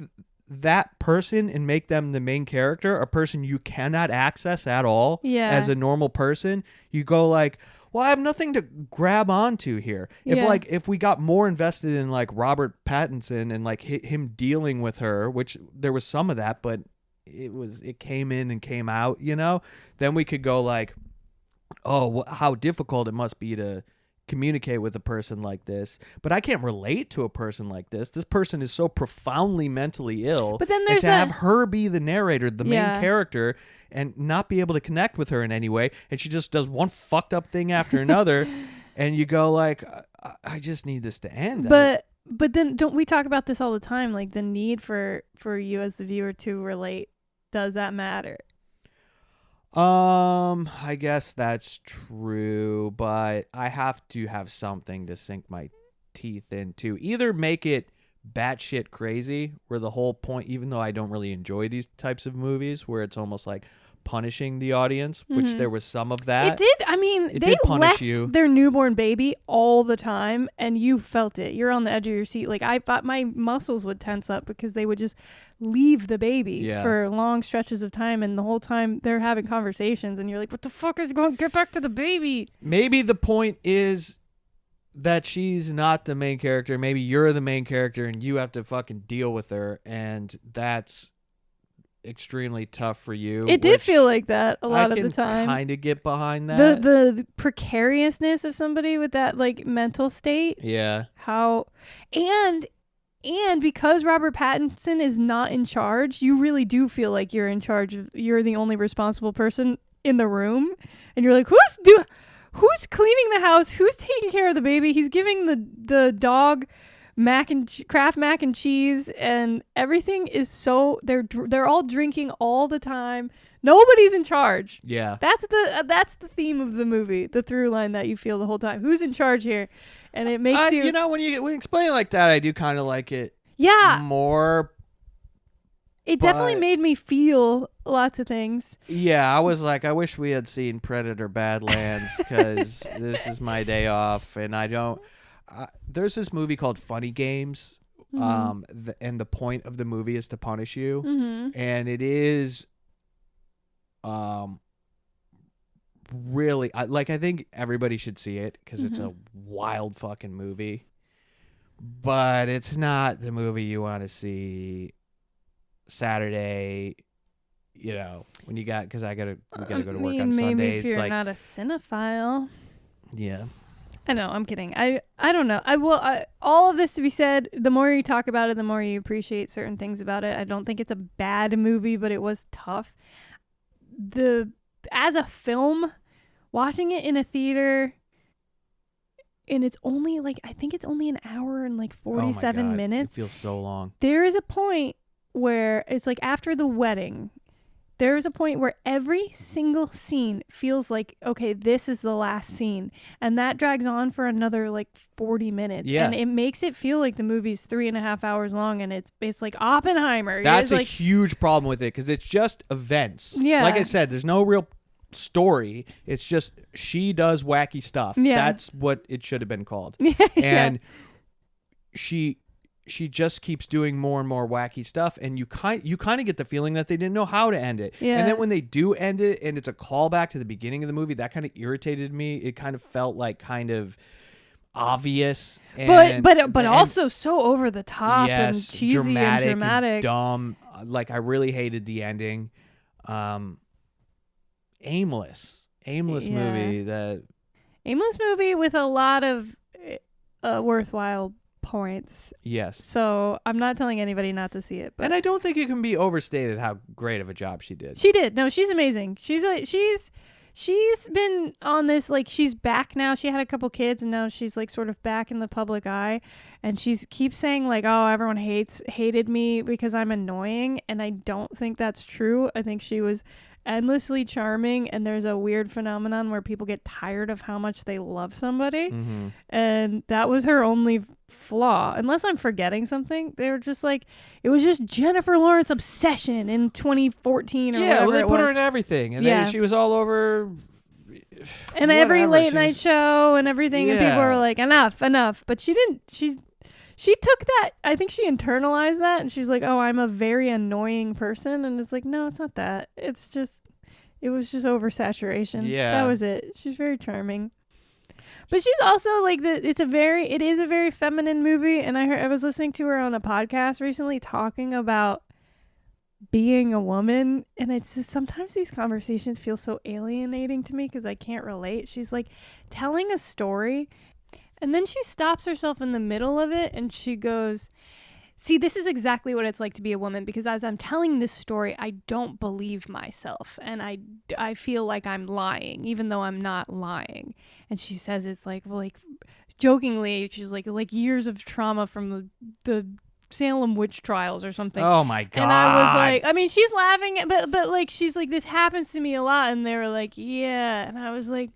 that person and make them the main character, a person you cannot access at all as a normal person, you go like, well, I have nothing to grab onto here. If we got more invested in like Robert Pattinson and like him dealing with her, which there was some of that, but it came in and came out, you know, then we could go like, oh, how difficult it must be to communicate with a person like this. But I can't relate to a person like this. This person is so profoundly mentally ill. But then there's have her be the narrator, the main character, and not be able to connect with her in any way, and she just does one fucked up thing after another. and you go like, I just need this to end. But then don't we talk about this all the time? Like the need for you as the viewer to relate. Does that matter? I guess that's true, but I have to have something to sink my teeth into. Either make it batshit crazy, where the whole point, even though I don't really enjoy these types of movies, where it's almost like punishing the audience, which there was some of that. It did. I mean, It they did punish left you. their newborn baby all the time, and you felt it. You're on the edge of your seat. Like, I thought my muscles would tense up because they would just leave the baby for long stretches of time, and the whole time they're having conversations, and you're like, what the fuck is going to get back to the baby? Maybe the point is that she's not the main character. Maybe you're the main character, and you have to fucking deal with her, and that's extremely tough for you. It did feel like that a lot of the time. I kind of get behind that. The precariousness of somebody with that like mental state. Yeah. How and because Robert Pattinson is not in charge, you really do feel like you're in charge of, you're the only responsible person in the room, and you're like, who's cleaning the house? Who's taking care of the baby? He's giving the dog Kraft mac and cheese, and everything is so they're all drinking all the time. Nobody's in charge. Yeah, that's the theme of the movie, the through line that you feel the whole time. Who's in charge here? And it makes you know, when you explain it like that, I do kind of like it. Yeah, more. It definitely made me feel lots of things. Yeah, I was like, I wish we had seen Predator Badlands, because this is my day off, and I don't. There's this movie called Funny Games, and the point of the movie is to punish you, and it is, really, I think everybody should see it because it's a wild fucking movie, but it's not the movie you want to see Saturday. You know, when you got, because we gotta go to work on maybe Sundays. If you're like, not a cinephile. Yeah. I know, I'm kidding. I don't know. All of this to be said, the more you talk about it, the more you appreciate certain things about it. I don't think it's a bad movie, but it was tough. As a film, watching it in a theater, and it's only like, I think it's only an hour and like 47 minutes. It feels so long. There is a point where it's like after the wedding, there is a point where every single scene feels like, okay, this is the last scene. And that drags on for another like 40 minutes. Yeah. And it makes it feel like the movie's 3.5 hours long, and it's like Oppenheimer. That's a like, huge problem with it, because it's just events. Yeah. Like I said, there's no real story. It's just she does wacky stuff. Yeah. That's what it should have been called. Yeah. And she just keeps doing more and more wacky stuff, and you kind of get the feeling that they didn't know how to end it. Yeah. And then when they do end it, and it's a callback to the beginning of the movie, that kind of irritated me. It kind of felt like kind of obvious, but also so over the top, and cheesy dramatic and dramatic, and dumb. Like, I really hated the ending. Aimless movie. Aimless movie with a lot of worthwhile points. Yes. So I'm not telling anybody not to see it. But and I don't think it can be overstated how great of a job she did. She did. No, she's amazing. She's been on this, like, she's back now. She had a couple kids, and now she's like sort of back in the public eye. And she's keeps saying like, oh, everyone hated me because I'm annoying. And I don't think that's true. I think she was endlessly charming, and there's a weird phenomenon where people get tired of how much they love somebody, and that was her only flaw, unless I'm forgetting something. They were just like, it was just Jennifer Lawrence obsession in 2014 or whatever. Yeah, well, they it put her was. in everything, and she was all over, and every late night show and everything, and people were like, enough, but she didn't. She took that, I think she internalized that, and she's like, oh, I'm a very annoying person. And it's like, no, it's not that. It was just oversaturation. Yeah. That was it. She's very charming. But she's also like, it is a very feminine movie. And I was listening to her on a podcast recently talking about being a woman. And it's just, sometimes these conversations feel so alienating to me because I can't relate. She's like telling a story, and then she stops herself in the middle of it, and she goes, See, this is exactly what it's like to be a woman, because as I'm telling this story, I don't believe myself, and I feel like I'm lying, even though I'm not lying. And she says it's like, well, like, jokingly, she's like years of trauma from the Salem witch trials or something. Oh my God. And I was like, I mean, she's laughing, but like, she's like, this happens to me a lot. And they were like, yeah. And I was like,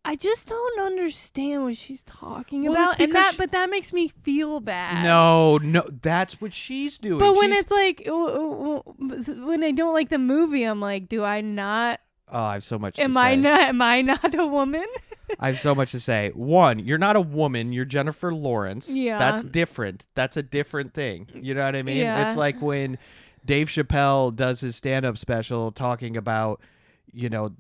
I just don't understand what she's talking about. And but that makes me feel bad. No, that's what she's doing. But when it's like, when I don't like the movie, I'm like, do I not? Oh, I have so much to say. Am I not a woman? I have so much to say. One, you're not a woman. You're Jennifer Lawrence. Yeah. That's different. That's a different thing. You know what I mean? Yeah. It's like when Dave Chappelle does his stand-up special talking about, you know,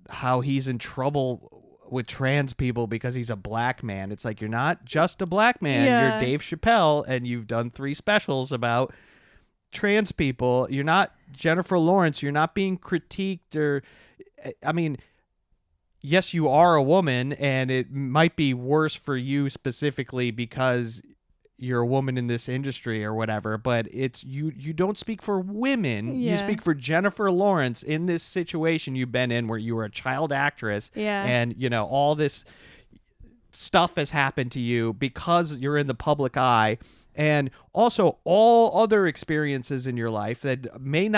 how he's in trouble with trans people because he's a black man. It's like, you're not just a black man. Yeah. You're Dave Chappelle, and you've done 3 specials about trans people. You're not Jennifer Lawrence. You're not being critiqued or, I mean, yes, you are a woman, and it might be worse for you specifically because you're a woman in this industry or whatever, but it's you don't speak for women. Yeah. You speak for Jennifer Lawrence in this situation you've been in where you were a child actress. Yeah. And, you know, all this stuff has happened to you because you're in the public eye. And also all other experiences in your life that may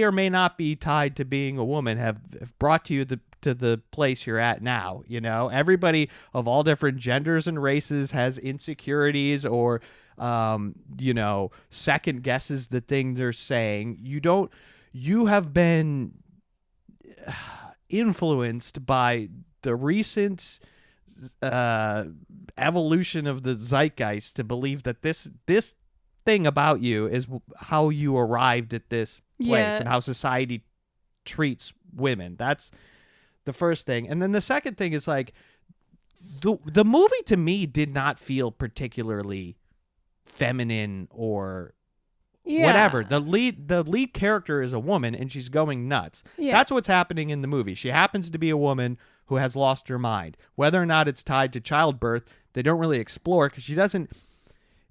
or may not be tied to being a woman have brought to you to the place you're at now. You know, everybody of all different genders and races has insecurities or, you know, second guesses the thing they're saying. You have been influenced by the recent evolution of the zeitgeist to believe that this thing about you is how you arrived at this place and how society treats women. That's the first thing. And then the second thing is like the movie to me did not feel particularly feminine or whatever. The lead character is a woman and she's going nuts. Yeah. That's what's happening in the movie. She happens to be a woman who has lost her mind. Whether or not it's tied to childbirth, they don't really explore because she doesn't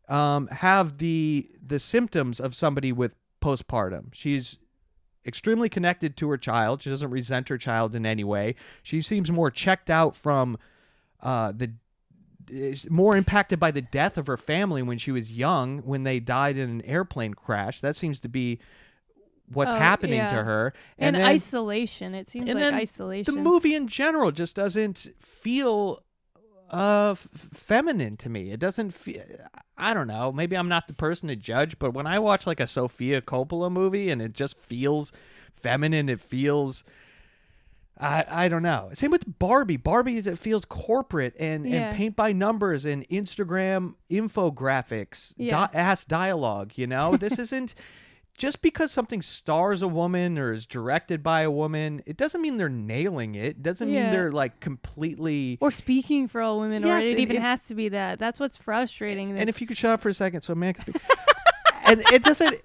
have the symptoms of somebody with postpartum. She's extremely connected to her child. She doesn't resent her child in any way. She seems more checked out from more impacted by the death of her family when she was young, when they died in an airplane crash. That seems to be what's happening to her. And then, isolation. It seems like isolation. The movie in general just doesn't feel feminine to me. It doesn't feel, I don't know, maybe I'm not the person to judge, but when I watch like a Sofia Coppola movie and it just feels feminine, it feels, I don't know. Same with Barbie. It feels corporate and paint by numbers and Instagram infographics, ass dialogue, you know? This isn't, just because something stars a woman or is directed by a woman, it doesn't mean they're nailing it. It doesn't mean they're like completely... Or speaking for all women, or it even has to be that. That's what's frustrating. And if you could shut up for a second so a man can speak. And it doesn't...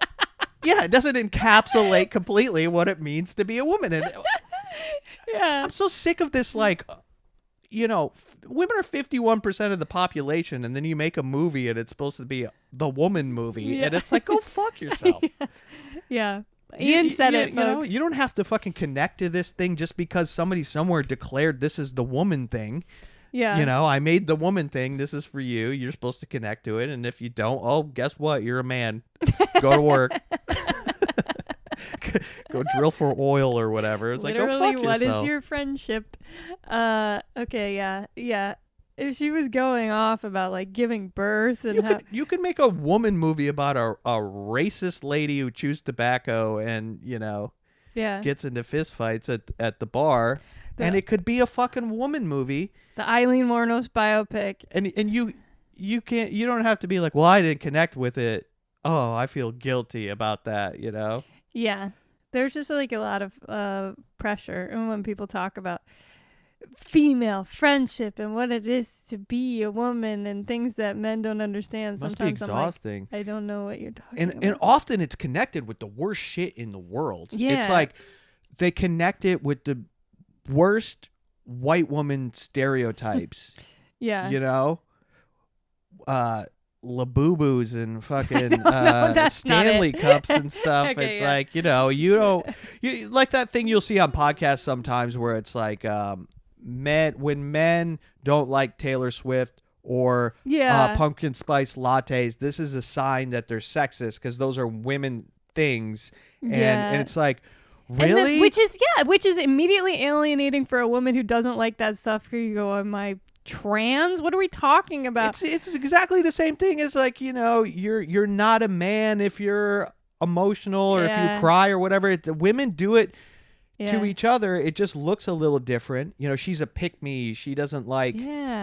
Yeah, it doesn't encapsulate completely what it means to be a woman. And I'm so sick of this, like... You know, women are 51% of the population, and then you make a movie and it's supposed to be the woman movie, and it's like, go fuck yourself. Yeah. Ian said it, folks. You know, you don't have to fucking connect to this thing just because somebody somewhere declared this is the woman thing. Yeah. You know, I made the woman thing. This is for you. You're supposed to connect to it, and if you don't, oh, guess what? You're a man. Go to work. Go drill for oil or whatever. It's literally, like, go fuck yourself. What is your friendship? Okay, yeah. If she was going off about like giving birth and you could make a woman movie about a racist lady who chews tobacco and, you know, gets into fistfights at the bar, and it could be a fucking woman movie. The Eileen Wuornos biopic. And you don't have to be like, well, I didn't connect with it. Oh, I feel guilty about that, you know? Yeah. There's just like a lot of pressure. And when people talk about female friendship and what it is to be a woman and things that men don't understand, must sometimes be exhausting. I'm like, I don't know what you're talking about. And often it's connected with the worst shit in the world. Yeah. It's like they connect it with the worst white woman stereotypes. Yeah. You know? Labubu's and fucking that's not Stanley it. cups and stuff. Okay, It's yeah. like, you don't you like that thing you'll see on podcasts sometimes where it's like when men don't like Taylor Swift or Yeah. pumpkin spice lattes, this is a sign that they're sexist because those are women things. And it's like, really? Which is immediately alienating for a woman who doesn't like that stuff. Here you go, am I trans? What are we talking about? It's exactly the same thing as like, you're not a man if you're emotional or if you cry or whatever. The women do it to each other. It just looks a little different. She's a pick-me. She doesn't like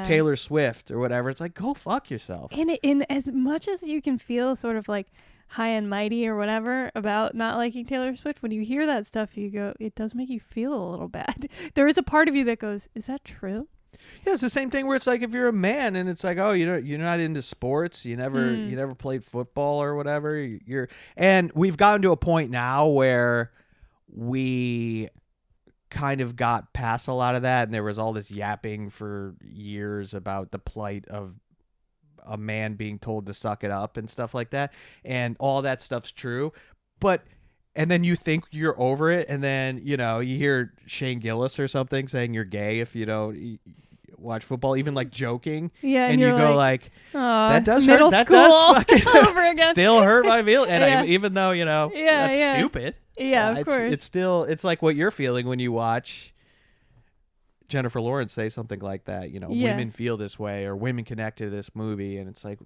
Taylor Swift or whatever. It's like, go fuck yourself. And in as much as you can feel sort of like high and mighty or whatever about not liking Taylor Swift, when you hear that stuff, you go, it does make you feel a little bad. There is a part of you that goes, is that true? Yeah, it's the same thing where it's like if you're a man and it's like, oh, you're not into sports, you never played football or whatever. And we've gotten to a point now where we kind of got past a lot of that, and there was all this yapping for years about the plight of a man being told to suck it up and stuff like that, and all that stuff's true, and then you think you're over it, and then you hear Shane Gillis or something saying you're gay if you don't watch football, even like joking, and you go like, that does hurt. That does fucking over again. Still hurt my feelings, and even though that's stupid. Yeah, of course. It's like what you're feeling when you watch Jennifer Lawrence say something like that. Women feel this way, or women connect to this movie, and it's like,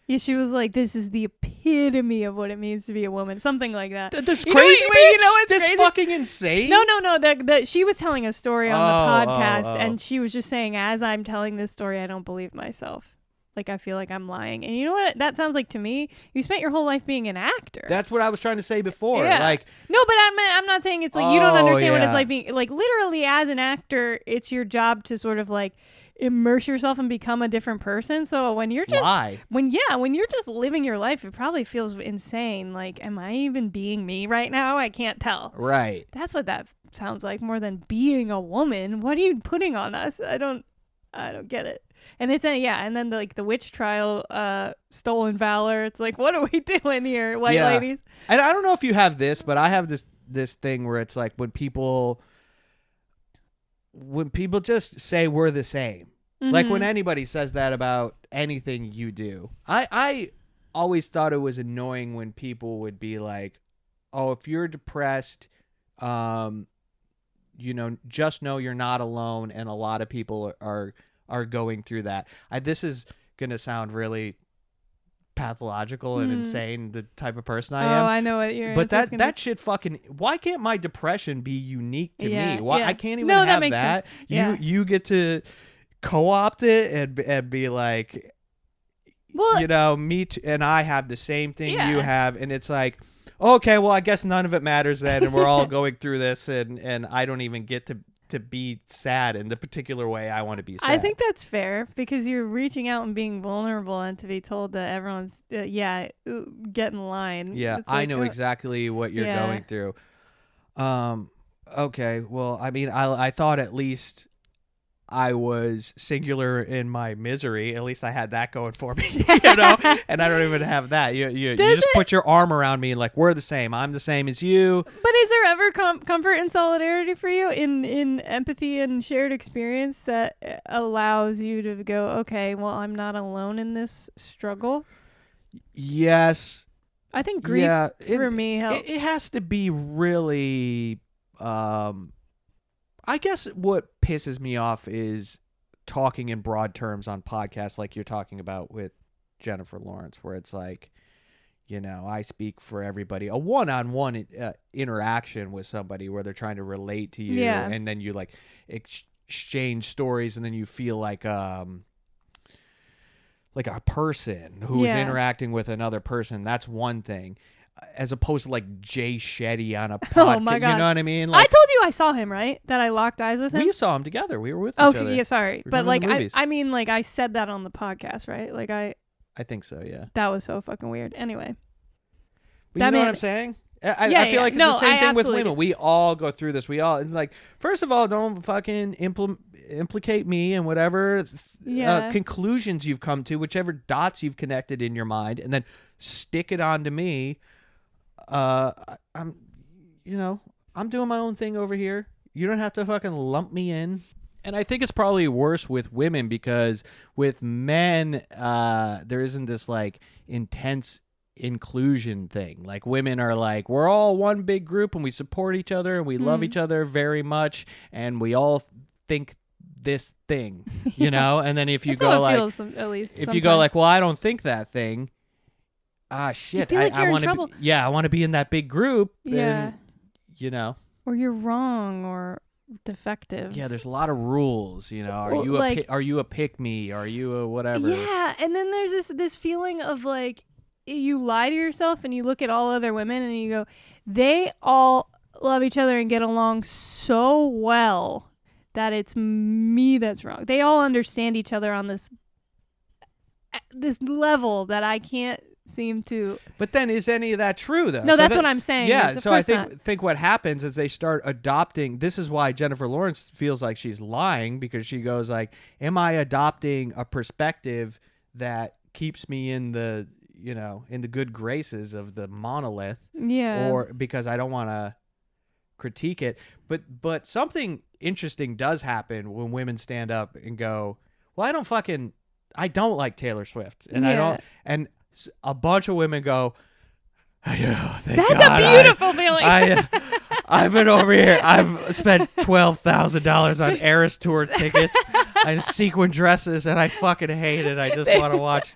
yeah, she was like, this is the epitome of what it means to be a woman. Something like that. That's crazy, bitch. It's that's crazy? Fucking insane. No. That she was telling a story on the podcast, and she was just saying, as I'm telling this story, I don't believe myself. Like, I feel like I'm lying. And you know what that sounds like to me? You spent your whole life being an actor. That's what I was trying to say before. Yeah. Like, no, but I'm not saying it's like you don't understand what it's like being, like, literally as an actor, it's your job to sort of like immerse yourself and become a different person. So when you're just when you're just living your life, it probably feels insane. Like, am I even being me right now? I can't tell. Right. That's what that sounds like, more than being a woman. What are you putting on us? I don't get it. And it's and then the witch trial, stolen valor. It's like, what are we doing here, white ladies? And I don't know if you have this, but I have this thing where it's like when people just say we're the same. Mm-hmm. Like when anybody says that about anything you do. I always thought it was annoying when people would be like, oh, if you're depressed, just know you're not alone, and a lot of people are going through that. This is going to sound really pathological and insane, the type of person I am. Oh, I know what you're. But that shit fucking. Why can't my depression be unique to me? Why I can't even have that? You get to co-opt it and be like, well, me too, and I have the same thing you have, and it's like, okay, well, I guess none of it matters then, and we're all going through this, and I don't even get to be sad in the particular way I want to be sad. I think that's fair, because you're reaching out and being vulnerable, and to be told that everyone's get in line. Yeah, I know exactly what you're going through. Okay, well, I mean, I thought at least I was singular in my misery. At least I had that going for me, and I don't even have that. You just put your arm around me and like, we're the same. I'm the same as you. But is there ever comfort and solidarity for you in empathy and shared experience that allows you to go, okay, well, I'm not alone in this struggle? Yes. I think grief for me helps. It has to be really... I guess what pisses me off is talking in broad terms on podcasts like you're talking about with Jennifer Lawrence, where it's like, I speak for everybody. A one-on-one interaction with somebody where they're trying to relate to you, and then you like exchange stories, and then you feel like a person who's interacting with another person. That's one thing. As opposed to like Jay Shetty on a podcast. Oh my God. You know what I mean? Like, I told you I saw him, right? That I locked eyes with him. We saw him together. We were with each other. Oh, yeah, sorry. But like, I mean, like, I said that on the podcast, right? Like, I think so, yeah. That was so fucking weird. Anyway. But you know what I'm saying? I feel like it's the same thing with absolutely women. We all go through this. It's like, first of all, don't fucking implicate me in whatever conclusions you've come to, whichever dots you've connected in your mind, and then stick it onto me. I'm doing my own thing over here. You don't have to fucking lump me in. And I think it's probably worse with women because with men, there isn't this like intense inclusion thing. Like women are like, we're all one big group and we support each other and we love each other very much and we all think this thing, you know? And then if you go like, you go like, well, I don't think that thing. Shit. You feel like I you're want in to trouble. I want to be in that big group. Yeah. And, or you're wrong or defective. Yeah, there's a lot of rules, you know. Are you a pick me? Are you a whatever? Yeah, and then there's this feeling of like you lie to yourself and you look at all other women and you go, they all love each other and get along so well that it's me that's wrong. They all understand each other on this level that I can't seem to. But then is any of that true though? No, that's what I'm saying. Yeah, so I think what happens is they start adopting. This is why Jennifer Lawrence feels like she's lying, because she goes like, am I adopting a perspective that keeps me in the good graces of the monolith? Yeah. Or because I don't want to critique it. But something interesting does happen when women stand up and go, well, I don't like Taylor Swift. And a bunch of women go, oh, thank That's God, a beautiful feeling. I've been over here. I've spent $12,000 on Eras Tour tickets and sequin dresses, and I fucking hate it. I just want to watch.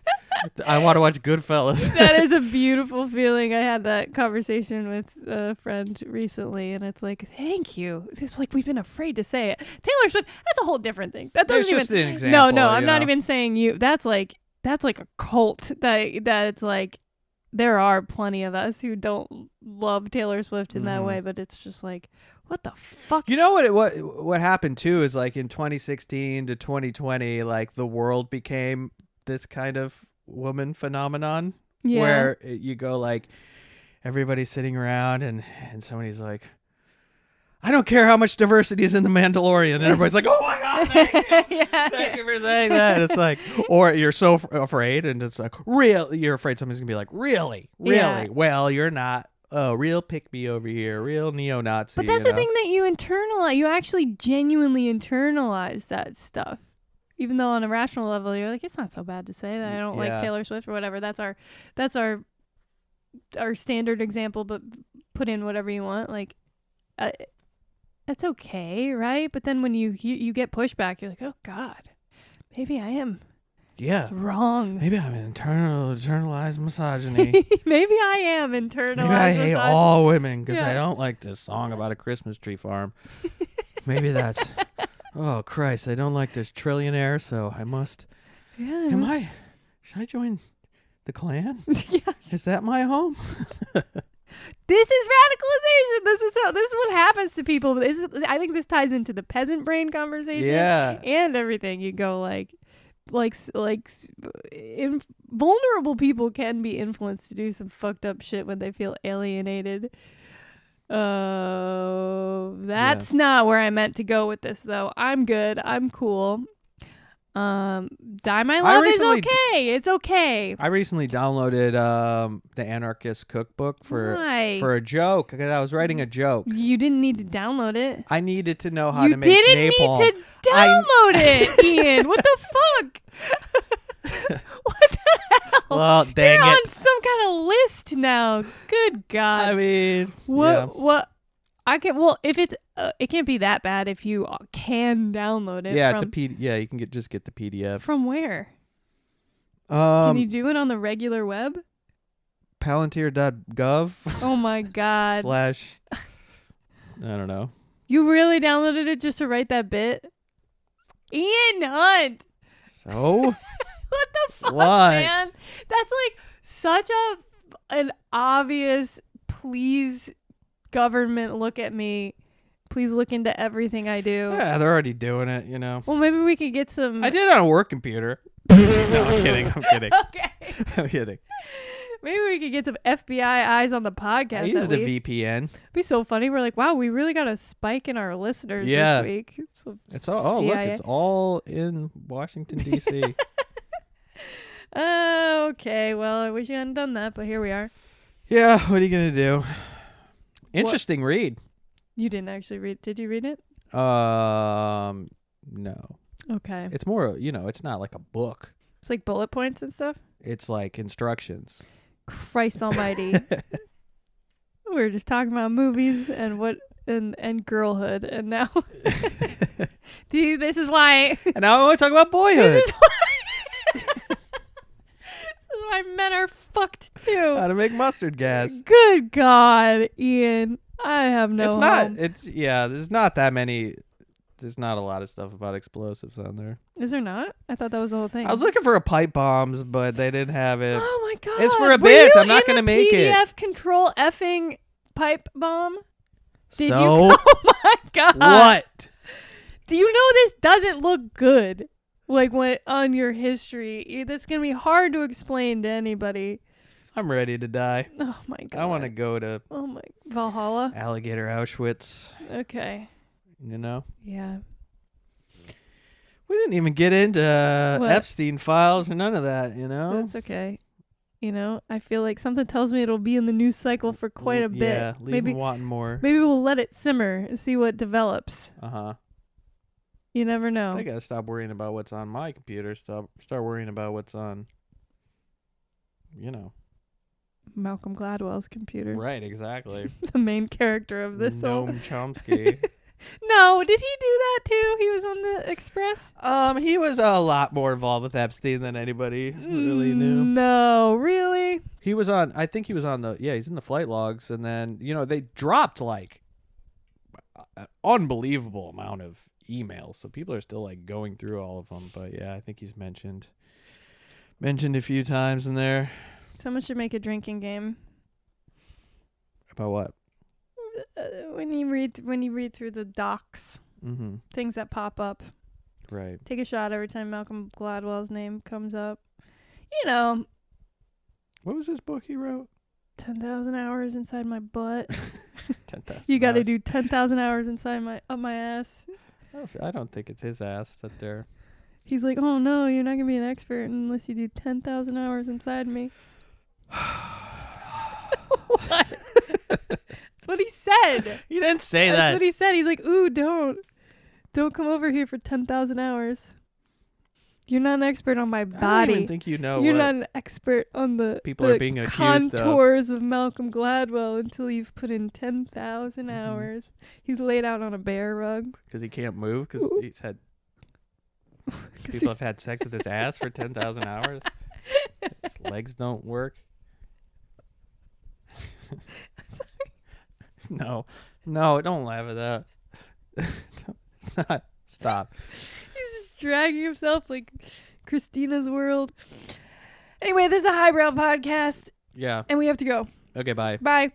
I want to watch Goodfellas. That is a beautiful feeling. I had that conversation with a friend recently, and it's like, thank you. It's like we've been afraid to say it. Taylor Swift, that's a whole different thing. That doesn't just an example. No, I'm not even saying you. That's like a cult. That's like, there are plenty of us who don't love Taylor Swift in that way, but it's just like, what the fuck? You know what happened too is like in 2016 to 2020, like the world became this kind of woman phenomenon where you go like, everybody's sitting around and somebody's like, I don't care how much diversity is in The Mandalorian. And everybody's like, oh my God, thank you. Thank you for saying that. It's like, or you're so afraid and it's like, you're afraid somebody's going to be like, really? Yeah. Well, you're not. Oh, real pick me over here, real neo-Nazi. But that's the thing that you internalize. You actually genuinely internalize that stuff. Even though on a rational level, you're like, it's not so bad to say that I don't like Taylor Swift or whatever. That's our standard example, but put in whatever you want. Like, that's okay, right? But then when you get pushback, you're like, oh God, maybe I am wrong. Maybe I'm internalized misogyny. Maybe I am internalized Maybe I hate misogyny. all women because I don't like this song about a Christmas tree farm. Maybe that's... Oh, Christ, I don't like this trillionaire, so I must... Yeah. Should I join the Klan? Yeah. Is that my home? This is radicalization. This is what happens to people. I think this ties into the peasant brain conversation. Yeah. And everything. You go vulnerable people can be influenced to do some fucked up shit when they feel alienated. That's not where I meant to go with this, though. I'm good. I'm cool. Die My Love is okay. It's okay. I recently downloaded the Anarchist Cookbook for a joke because I was writing a joke. You didn't need to download it. I needed to know how to make napalm. You didn't need to download it, Ian. What the fuck? What the hell? Well, dang You're it. on some kind of list now. Good God. I mean, what? I can. Well, if it's, it can't be that bad if you can download it. Yeah, it's a PDF. Yeah, you can just get the PDF. From where? Can you do it on the regular web? Palantir.gov. Oh my God. / I don't know. You really downloaded it just to write that bit? Ian Hunt. So? What the fuck, What? man? That's like such an obvious, please, government, look at me. Please look into everything I do. Yeah, they're already doing it, you know. Well, maybe we could get some... I did it on a work computer. No, I'm kidding. Okay. I'm kidding. Maybe we could get some FBI eyes on the I podcast. use at the least. VPN. It'd be so funny. We're like, wow, we really got a spike in our listeners Yeah. this week. It's all. Oh, look, it's all in Washington D.C. Okay, well, I wish you hadn't done that, but here we are. Yeah. What are you gonna do? Interesting read. You didn't actually read. Did you read it? No. Okay. It's more. It's not like a book. It's like bullet points and stuff. It's like instructions. Christ almighty. We were just talking about movies and girlhood, and now this is why. And now I want to talk about boyhood. This is why. This is why men are fucked too. How to make mustard gas. Good God, Ian. I have no. It's home. not. There's not that many. There's not a lot of stuff about explosives on there. Is there not? I thought that was the whole thing. I was looking for a pipe bombs, but they didn't have it. Oh my God. It's for a Were bit. you I'm not in gonna a make it. PDF control effing pipe bomb? Did you? So Oh my God. what? Do you know this doesn't look good? Like when on your history, that's gonna be hard to explain to anybody. I'm ready to die. Oh my God. I want to go to Oh my Valhalla. alligator Auschwitz. Okay. Yeah. We didn't even get into What? Epstein files or none of that. That's okay. I feel like something tells me it'll be in the news cycle for quite a bit. Yeah, leave them wanting more. Maybe we'll let it simmer and see what develops. You never know. I gotta stop worrying about what's on my computer. Start worrying about what's on. Malcolm Gladwell's computer. Right, exactly. The main character of this whole. Noam Chomsky. No, did he do that too? He was on the Express? He was a lot more involved with Epstein than anybody really knew. No, really? He was on. I think he was on he's in the flight logs, and then they dropped like an unbelievable amount of emails, so people are still like going through all of them. But yeah, I think he's mentioned a few times in there. Someone should make a drinking game. About what? When you read through the docs, things that pop up. Right. Take a shot every time Malcolm Gladwell's name comes up. What was this book he wrote? 10,000 hours inside my butt. 10,000. You got to do 10,000 hours inside up my ass. I don't think it's his ass that they're. He's like, oh no, you're not gonna be an expert unless you do 10,000 hours inside me. What? That's what he said. He didn't say that. That's what he said. He's like, ooh, don't come over here for 10,000 hours. You're not an expert on my body. I don't even think you know. You're what not an expert on the people are being accused contours of Malcolm Gladwell until you've put in 10,000 hours. He's laid out on a bear rug because he can't move because he's had. People have had sex with his ass for 10,000 hours. His legs don't work. No, don't laugh at that. It's not. Stop. He's just dragging himself like Christina's World. Anyway, this is a highbrow podcast. Yeah. And we have to go. Okay, bye. Bye.